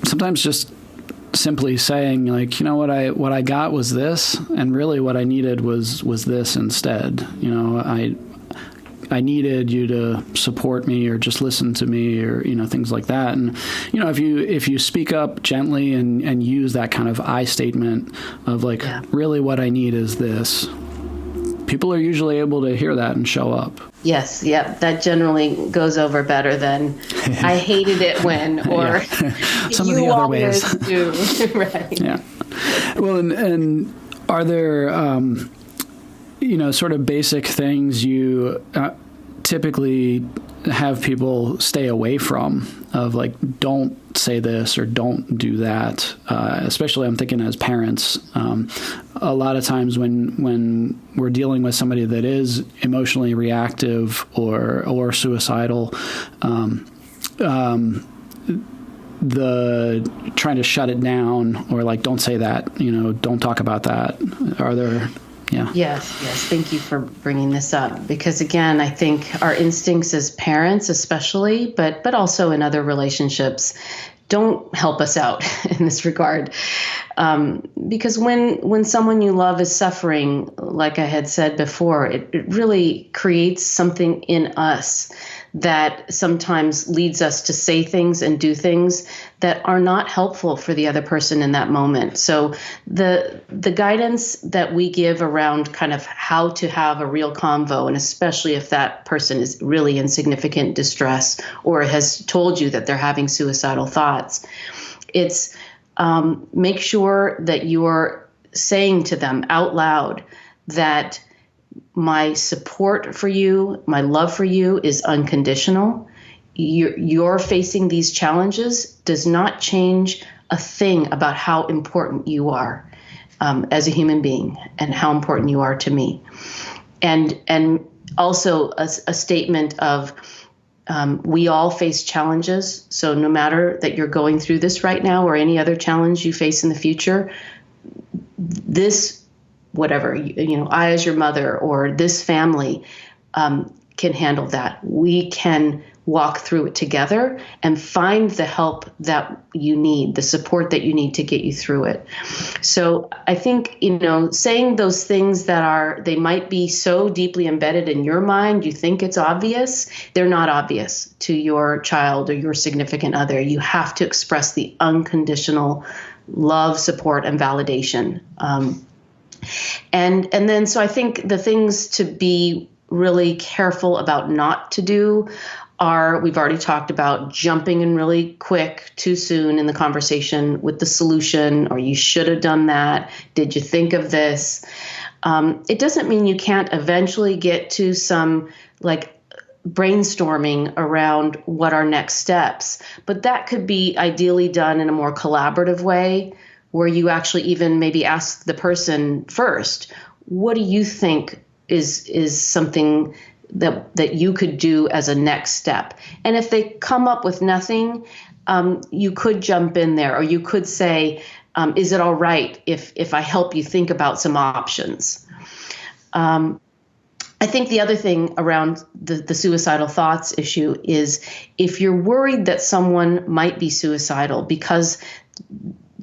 sometimes just simply saying what I got was this, and really what I needed was this instead. I needed you to support me or just listen to me or things like that. And if you speak up gently and use that kind of I statement of really what I need is this, people are usually able to hear that and show up. Yes, that generally goes over better than I hated it when, or some of the other ways. Do. Right. Yeah. Well, and are there, sort of basic things you typically have people stay away from, of don't say this or don't do that, especially I'm thinking as parents. A lot of times when we're dealing with somebody that is emotionally reactive or suicidal, the trying to shut it down or don't say that, don't talk about that. Are there... Yeah. Yes. Thank you for bringing this up, because again, I think our instincts as parents, especially, but also in other relationships, don't help us out in this regard. Because when someone you love is suffering, like I had said before, it really creates something in us that sometimes leads us to say things and do things that are not helpful for the other person in that moment. So the guidance that we give around kind of how to have a real convo, and especially if that person is really in significant distress or has told you that they're having suicidal thoughts, it's make sure that you're saying to them out loud that my support for you, my love for you is unconditional. You're facing these challenges does not change a thing about how important you are as a human being and how important you are to me. And also a statement of we all face challenges. So no matter that you're going through this right now or any other challenge you face in the future, this, whatever, I as your mother or this family can handle that. We can walk through it together and find the help that you need, the support that you need to get you through it. So I think, saying those things they might be so deeply embedded in your mind, you think it's obvious, they're not obvious to your child or your significant other. You have to express the unconditional love, support, and validation. And then, so I think the things to be really careful about not to do are, we've already talked about jumping in really quick too soon in the conversation with the solution, or you should have done that. Did you think of this? It doesn't mean you can't eventually get to some brainstorming around what are next steps, but that could be ideally done in a more collaborative way, where you actually even maybe ask the person first, what do you think is something that you could do as a next step? And if they come up with nothing, you could jump in there, or you could say, is it all right if I help you think about some options? I think the other thing around the suicidal thoughts issue is, if you're worried that someone might be suicidal, because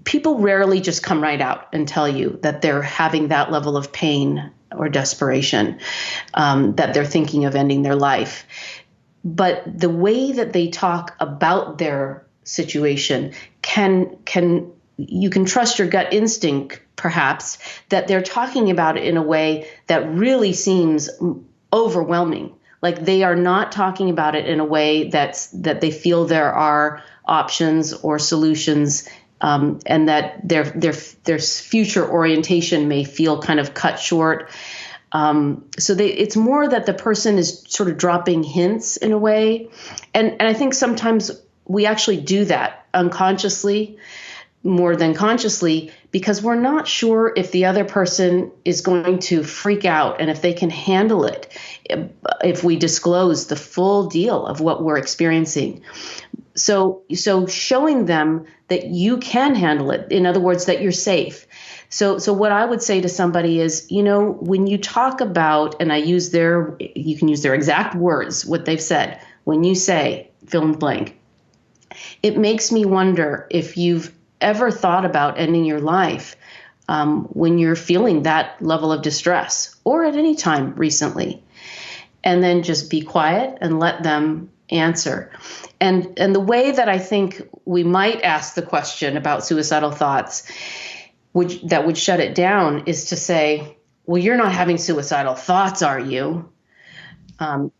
people rarely just come right out and tell you that they're having that level of pain or desperation, that they're thinking of ending their life. But the way that they talk about their situation you can trust your gut instinct, perhaps, that they're talking about it in a way that really seems overwhelming. Like they are not talking about it in a way that they feel there are options or solutions, and that their future orientation may feel kind of cut short. It's more that the person is sort of dropping hints in a way. And I think sometimes we actually do that unconsciously more than consciously, because we're not sure if the other person is going to freak out and if they can handle it if we disclose the full deal of what we're experiencing. So showing them that you can handle it, in other words, that you're safe. So what I would say to somebody is, when you talk about, and you can use their exact words, what they've said, when you say fill in the blank, it makes me wonder if you've ever thought about ending your life when you're feeling that level of distress, or at any time recently. And then just be quiet and let them answer. And the way that I think we might ask the question about suicidal thoughts that would shut it down is to say, well, you're not having suicidal thoughts, are you?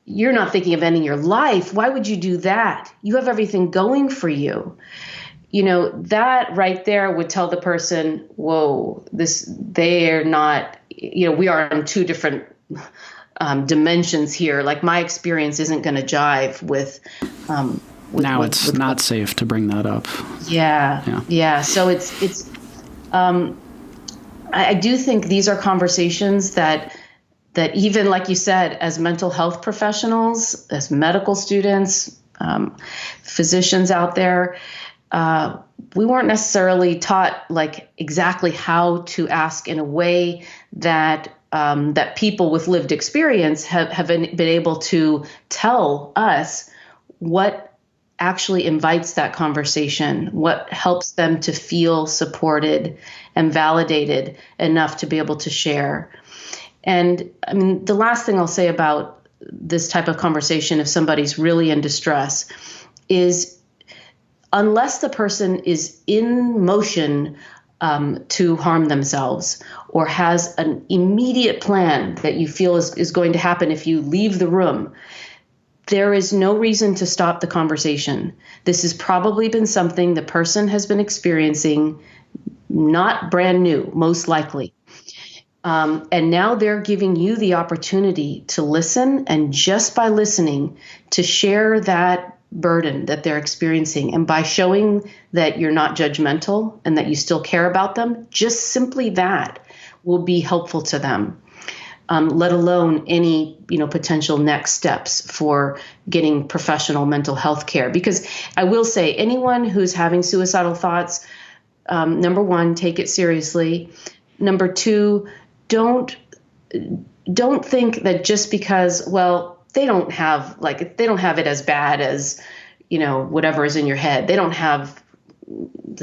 You're not thinking of ending your life. Why would you do that? You have everything going for you. That right there would tell the person, whoa, they're not, we are on two different dimensions here. Like my experience isn't going to jive with now it's not safe to bring that up. Yeah. So it's I do think these are conversations that even, like you said, as mental health professionals, as medical students, physicians out there, we weren't necessarily taught exactly how to ask in a way that people with lived experience have been able to tell us what actually invites that conversation, what helps them to feel supported and validated enough to be able to share. And I mean, the last thing I'll say about this type of conversation, if somebody's really in distress, is unless the person is in motion to harm themselves, or has an immediate plan that you feel is going to happen if you leave the room, there is no reason to stop the conversation. This has probably been something the person has been experiencing, not brand new, most likely. And now they're giving you the opportunity to listen, and just by listening, to share that burden that they're experiencing. And by showing that you're not judgmental and that you still care about them, just simply that will be helpful to them. let alone any, potential next steps for getting professional mental health care. Because I will say, anyone who's having suicidal thoughts, number one, take it seriously. Number two, don't think that just because, they don't have it as bad as, whatever is in your head. They don't have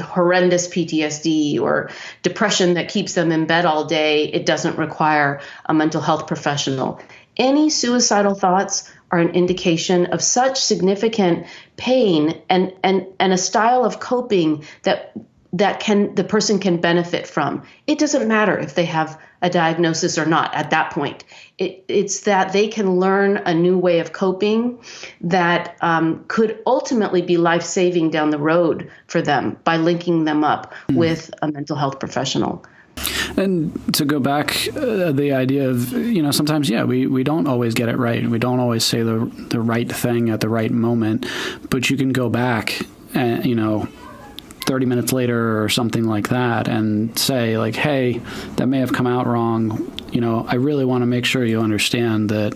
horrendous PTSD or depression that keeps them in bed all day. It doesn't require a mental health professional. Any suicidal thoughts are an indication of such significant pain and a style of coping that the person can benefit from. It doesn't matter if they have a diagnosis or not at that point. It's that they can learn a new way of coping that could ultimately be life-saving down the road for them by linking them up with a mental health professional. And to go back, the idea of, sometimes, we don't always get it right. We don't always say the right thing at the right moment, but you can go back and, 30 minutes later or something like that and say, like, hey, that may have come out wrong. I really want to make sure you understand that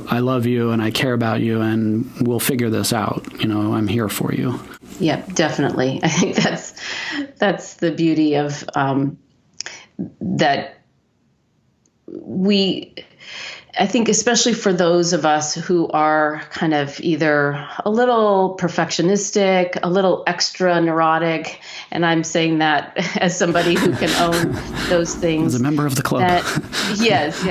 I love you and I care about you and we'll figure this out. I'm here for you. Yeah, definitely. I think that's the beauty of that I think especially for those of us who are kind of either a little perfectionistic, a little extra neurotic, and I'm saying that as somebody who can own those things. As a member of the club. Yes.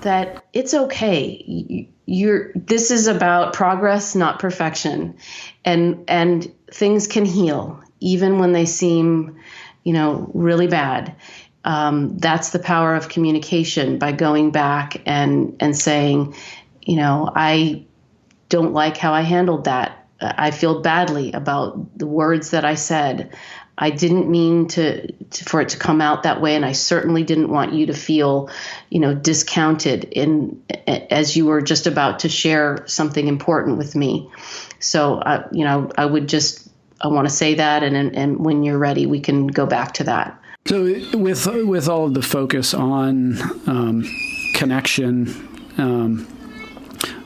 That it's okay. This is about progress, not perfection. And things can heal even when they seem, really bad. That's the power of communication, by going back and saying, I don't like how I handled that. I feel badly about the words that I said. I didn't mean for it to come out that way, and I certainly didn't want you to feel, discounted as you were just about to share something important with me. So, I want to say that, and when you're ready, we can go back to that. So with all of the focus on connection,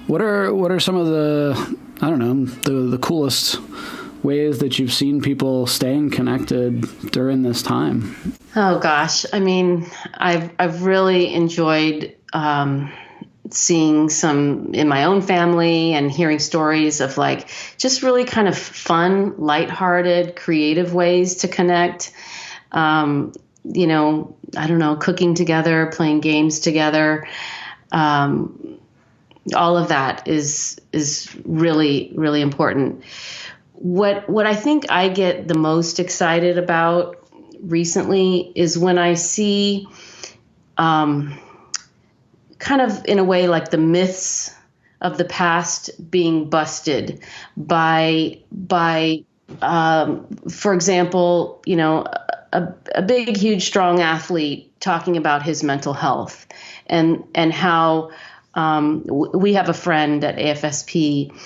what are some of the coolest ways that you've seen people staying connected during this time? Oh gosh, I mean, I've really enjoyed seeing some in my own family and hearing stories of just really kind of fun, lighthearted, creative ways to connect. I don't know, cooking together, playing games together. All of that is really, really important. What I think I get the most excited about recently is when I see, kind of in a way, like the myths of the past being busted by for example, a big, huge, strong athlete talking about his mental health and how we have a friend at AFSP,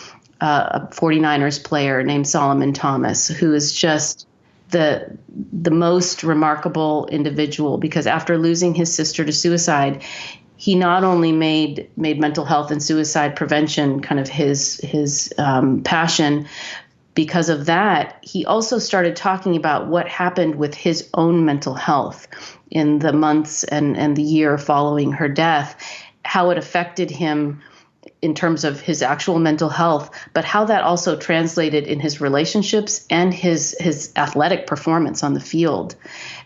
a 49ers player named Solomon Thomas, who is just the most remarkable individual, because after losing his sister to suicide, he not only made mental health and suicide prevention kind of his passion. Because of that, he also started talking about what happened with his own mental health in the months and the year following her death, how it affected him in terms of his actual mental health, but how that also translated in his relationships and his athletic performance on the field.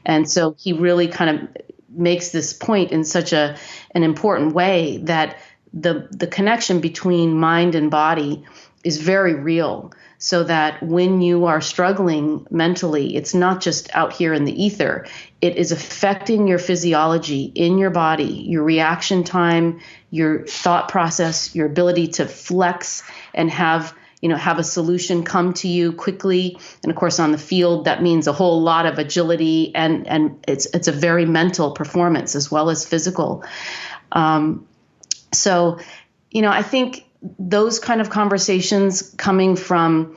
And so he really kind of makes this point in such an important way that the connection between mind and body is very real. So that when you are struggling mentally, it's not just out here in the ether. It is affecting your physiology in your body, your reaction time, your thought process, your ability to flex and have a solution come to you quickly. And of course, on the field, that means a whole lot of agility, and it's a very mental performance as well as physical. So, I think those kind of conversations coming from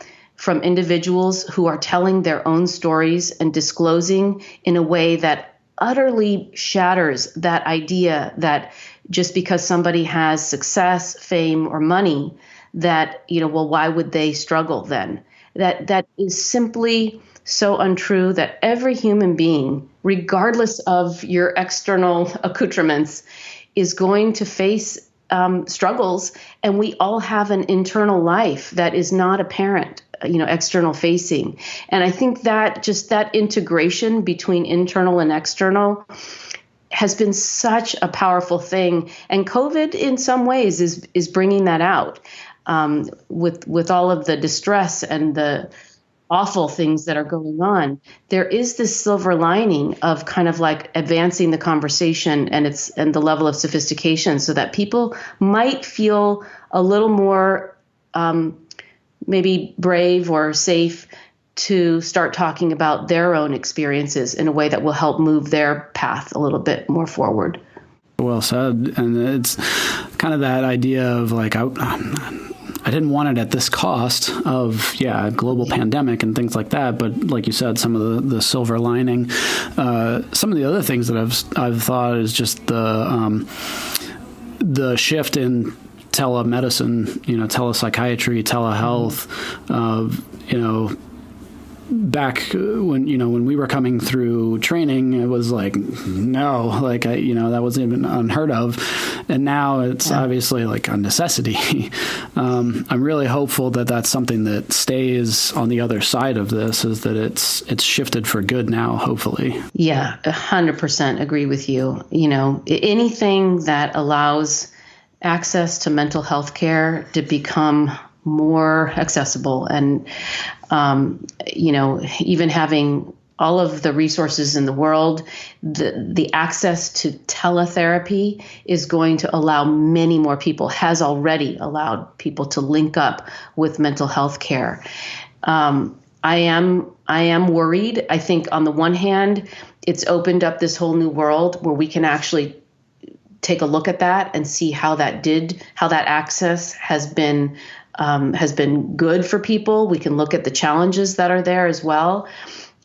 individuals who are telling their own stories and disclosing in a way that utterly shatters that idea that just because somebody has success, fame, or money, that, well, why would they struggle then? That is simply so untrue, that every human being, regardless of your external accoutrements, is going to face struggles, and we all have an internal life that is not apparent, external facing. And I think that just that integration between internal and external has been such a powerful thing. And COVID, in some ways, is bringing that out, with all of the distress and the awful things that are going on. There is this silver lining of kind of like advancing the conversation and the level of sophistication, so that people might feel a little more maybe brave or safe to start talking about their own experiences in a way that will help move their path a little bit more forward. Well said. And it's kind of that idea of like, I didn't want it at this cost of, global pandemic and things like that. But like you said, some of the silver lining, some of the other things that I've thought is just the shift in telemedicine, telepsychiatry, telehealth, back when we were coming through training, it was like, no, like, that wasn't even unheard of. And now it's obviously like a necessity. I'm really hopeful that that's something that stays on the other side of this, is that it's shifted for good now, hopefully. Yeah, 100% agree with you. Anything that allows access to mental health care to become more accessible, and even having all of the resources in the world, the access to teletherapy is going to allow many more people, has already allowed people to link up with mental health care. I am worried. I think on the one hand, it's opened up this whole new world where we can actually take a look at that and see how that access has been good for people. We can look at the challenges that are there as well.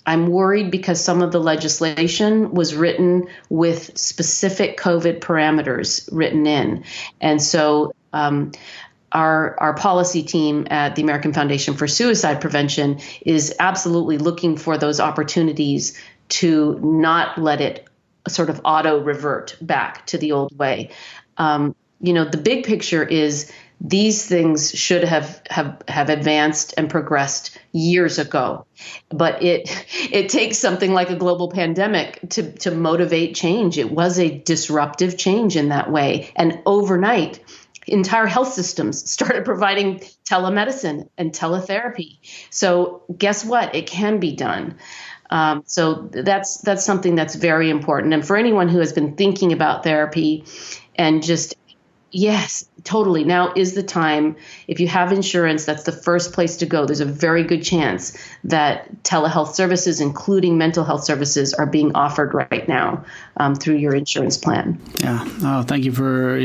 I'm worried because some of the legislation was written with specific COVID parameters written in. And so our policy team at the American Foundation for Suicide Prevention is absolutely looking for those opportunities to not let it sort of auto revert back to the old way. The big picture is these things should have advanced and progressed years ago, but it takes something like a global pandemic to motivate change. It was a disruptive change in that way, and overnight, entire health systems started providing telemedicine and teletherapy. So guess what? It can be done. So that's something that's very important. And for anyone who has been thinking about therapy and just, yes, totally. Now is the time. If you have insurance, that's the first place to go. There's a very good chance that telehealth services, including mental health services, are being offered right now through your insurance plan. Yeah. Oh, thank you for,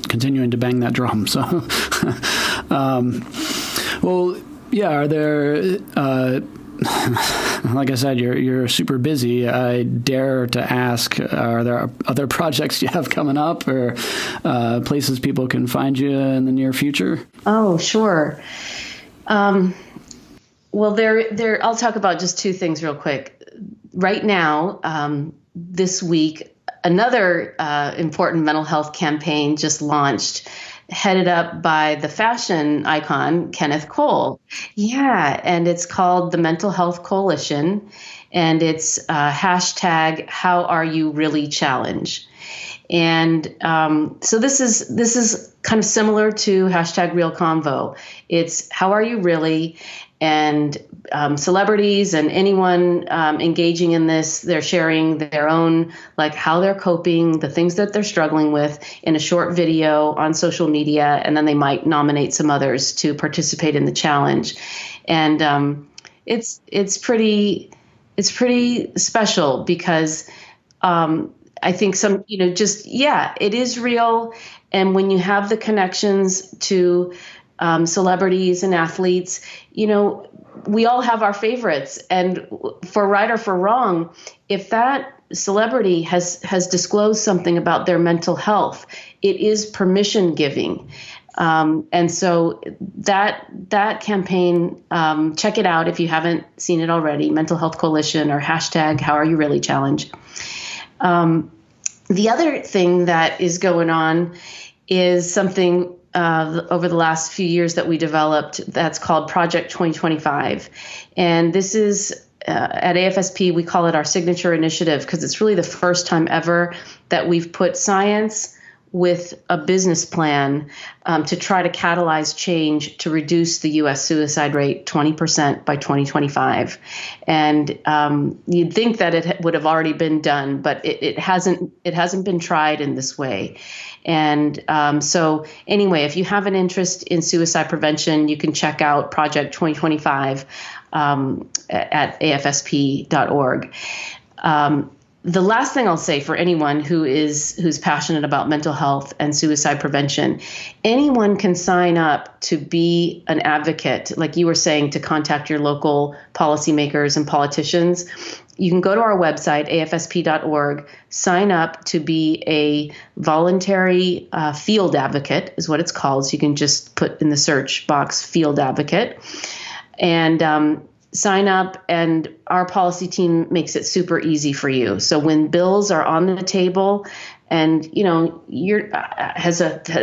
continuing to bang that drum. So, are there, like I said, you're super busy. I dare to ask, are there other projects you have coming up, or places people can find you in the near future? Oh, sure. Well, I'll talk about just two things real quick. Right now, this week, another important mental health campaign just launched, headed up by the fashion icon, Kenneth Cole. Yeah, and it's called the Mental Health Coalition, and it's hashtag How Are You Really Challenge. And so this is kind of similar to hashtag Real Convo. It's how are you really? And celebrities and anyone engaging in this, they're sharing their own, like how they're coping, the things that they're struggling with in a short video on social media, and then they might nominate some others to participate in the challenge. And it's pretty special because I think it is real. And when you have the connections to celebrities and athletes, we all have our favorites. And for right or for wrong, if that celebrity has disclosed something about their mental health, it is permission giving. And so that campaign, check it out if you haven't seen it already, Mental Health Coalition or hashtag How Are You Really Challenge. The other thing that is going on is something over the last few years that we developed that's called Project 2025. And this is at AFSP, we call it our signature initiative because it's really the first time ever that we've put science with a business plan to try to catalyze change to reduce the U.S. suicide rate 20% by 2025. And you'd think that it would have already been done, but it hasn't been tried in this way. And so anyway, if you have an interest in suicide prevention, you can check out Project 2025 at afsp.org. The last thing I'll say for anyone who's passionate about mental health and suicide prevention, anyone can sign up to be an advocate, like you were saying, to contact your local policymakers and politicians. You can go to our website, afsp.org, sign up to be a voluntary field advocate is what it's called. So you can just put in the search box field advocate and sign up, and our policy team makes it super easy for you. So when bills are on the table, and you're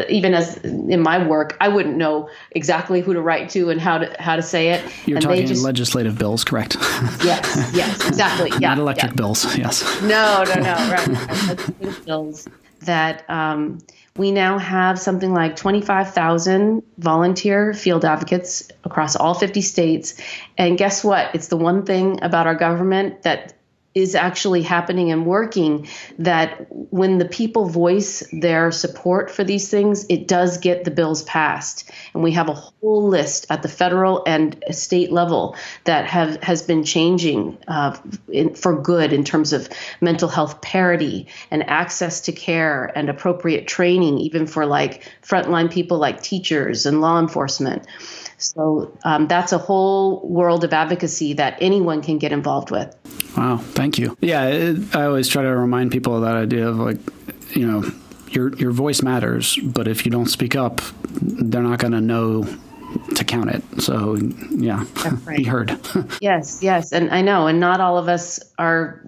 even as in my work, I wouldn't know exactly who to write to and how to say it. You're talking legislative bills, correct? Yes, exactly. Yeah, not electric bills. Yes. No, right. Legislative bills that. We now have something like 25,000 volunteer field advocates across all 50 states. And guess what? It's the one thing about our government that is actually happening and working, that when the people voice their support for these things, it does get the bills passed. And we have a whole list at the federal and state level that has been changing for good in terms of mental health parity and access to care and appropriate training, even for like frontline people like teachers and law enforcement. So that's a whole world of advocacy that anyone can get involved with. Wow. Thank you. Yeah. I always try to remind people of that idea of like, your voice matters, but if you don't speak up, they're not going to know to count it. So yeah, right. Be heard. Yes. And I know, and not all of us are,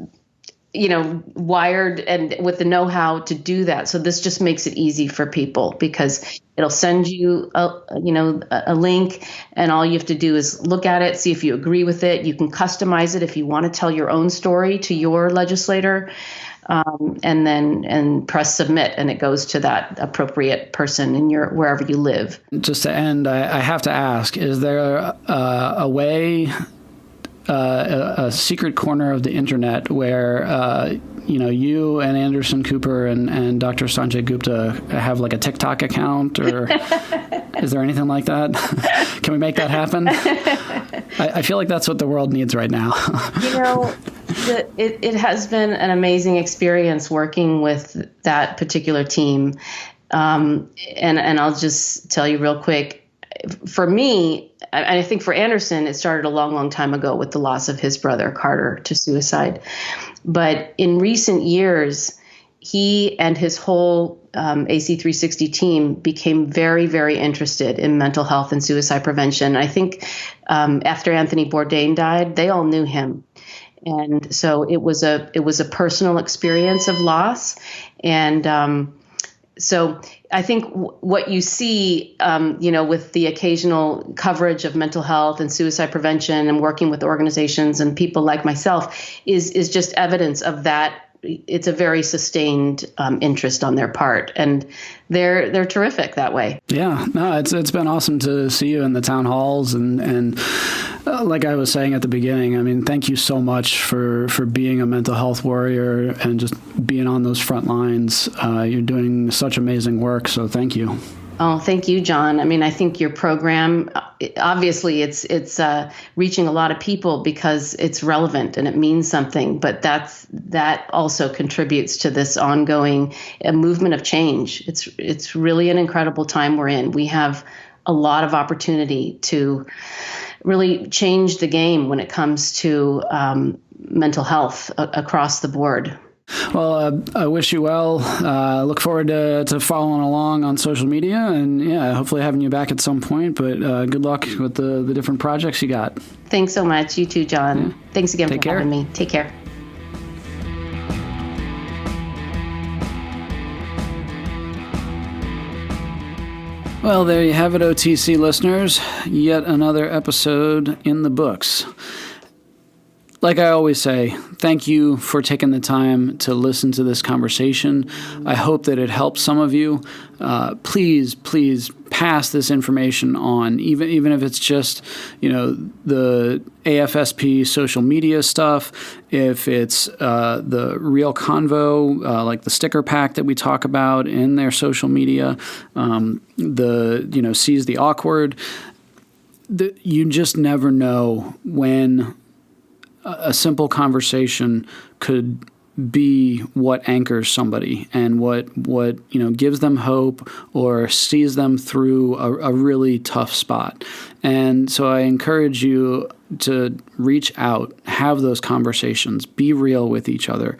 wired and with the know-how to do that. So this just makes it easy for people because it'll send you a link, and all you have to do is look at it, see if you agree with it. You can customize it if you want to tell your own story to your legislator, and then press submit, and it goes to that appropriate person in wherever you live. Just to end, I have to ask: is there a way? A secret corner of the internet where you and Anderson Cooper and Dr. Sanjay Gupta have like a TikTok account, or is there anything like that? Can we make that happen? I feel like that's what the world needs right now. It has been an amazing experience working with that particular team, and I'll just tell you real quick. For me, I think for Anderson, it started a long, long time ago with the loss of his brother, Carter, to suicide. But in recent years, he and his whole AC360 team became very, very interested in mental health and suicide prevention. I think after Anthony Bourdain died, they all knew him. And so it was a personal experience of loss. And so I think what you see, with the occasional coverage of mental health and suicide prevention and working with organizations and people like myself is just evidence of that. It's a very sustained interest on their part, and they're terrific that way. Yeah, no, it's been awesome to see you in the town halls and like I was saying at the beginning, I mean, thank you so much for being a mental health warrior and just being on those front lines. You're doing such amazing work, so thank you. Oh, thank you, John. I mean, I think your program, obviously it's reaching a lot of people because it's relevant and it means something, but that also contributes to this ongoing movement of change. It's really an incredible time we're in. We have a lot of opportunity to really change the game when it comes to mental health across the board. Well, I wish you well. Look forward to following along on social media, and hopefully having you back at some point. But good luck with the different projects you got. Thanks so much. You too, John. Yeah. Thanks again Take for care. having me. Take care. Well, there you have it, OTC listeners. Yet another episode in the books. Like I always say, thank you for taking the time to listen to this conversation. I hope that it helps some of you. Please pass this information on, even if it's just, the AFSP social media stuff, if it's the Real Convo, like the sticker pack that we talk about in their social media, Seize the Awkward. You just never know when a simple conversation could be what anchors somebody and what gives them hope or sees them through a really tough spot. And so I encourage you to reach out, have those conversations, be real with each other.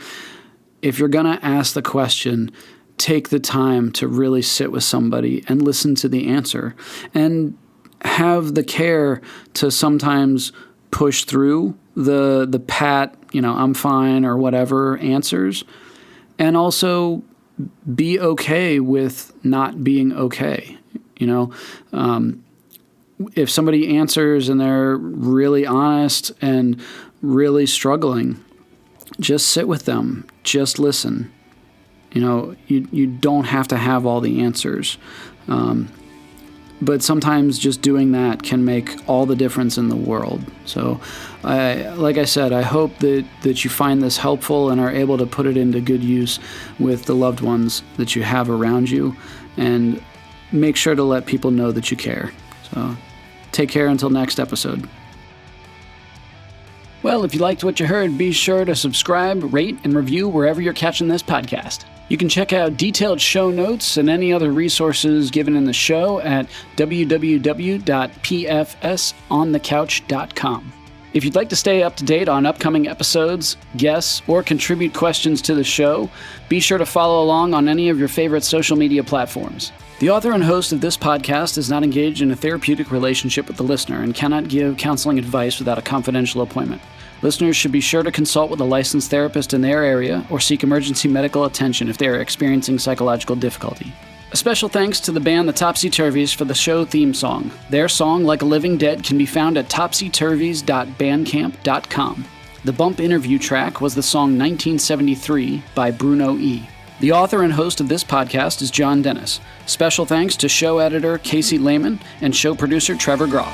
If you're going to ask the question, take the time to really sit with somebody and listen to the answer, and have the care to sometimes push through the pat, I'm fine or whatever answers, and also be okay with not being okay. If somebody answers and they're really honest and really struggling, just sit with them, just listen. You don't have to have all the answers. But sometimes just doing that can make all the difference in the world. So, like I said, I hope that you find this helpful and are able to put it into good use with the loved ones that you have around you, and make sure to let people know that you care. So, take care until next episode. Well, if you liked what you heard, be sure to subscribe, rate, and review wherever you're catching this podcast. You can check out detailed show notes and any other resources given in the show at www.pfsonthecouch.com. If you'd like to stay up to date on upcoming episodes, guests, or contribute questions to the show, be sure to follow along on any of your favorite social media platforms. The author and host of this podcast is not engaged in a therapeutic relationship with the listener and cannot give counseling advice without a confidential appointment. Listeners should be sure to consult with a licensed therapist in their area or seek emergency medical attention if they are experiencing psychological difficulty. A special thanks to the band The Topsy-Turvies for the show theme song. Their song, Like a Living Dead, can be found at topsyturvies.bandcamp.com. The bump interview track was the song 1973 by Bruno E. The author and host of this podcast is John Dennis. Special thanks to show editor Casey Lehman and show producer Trevor Groff.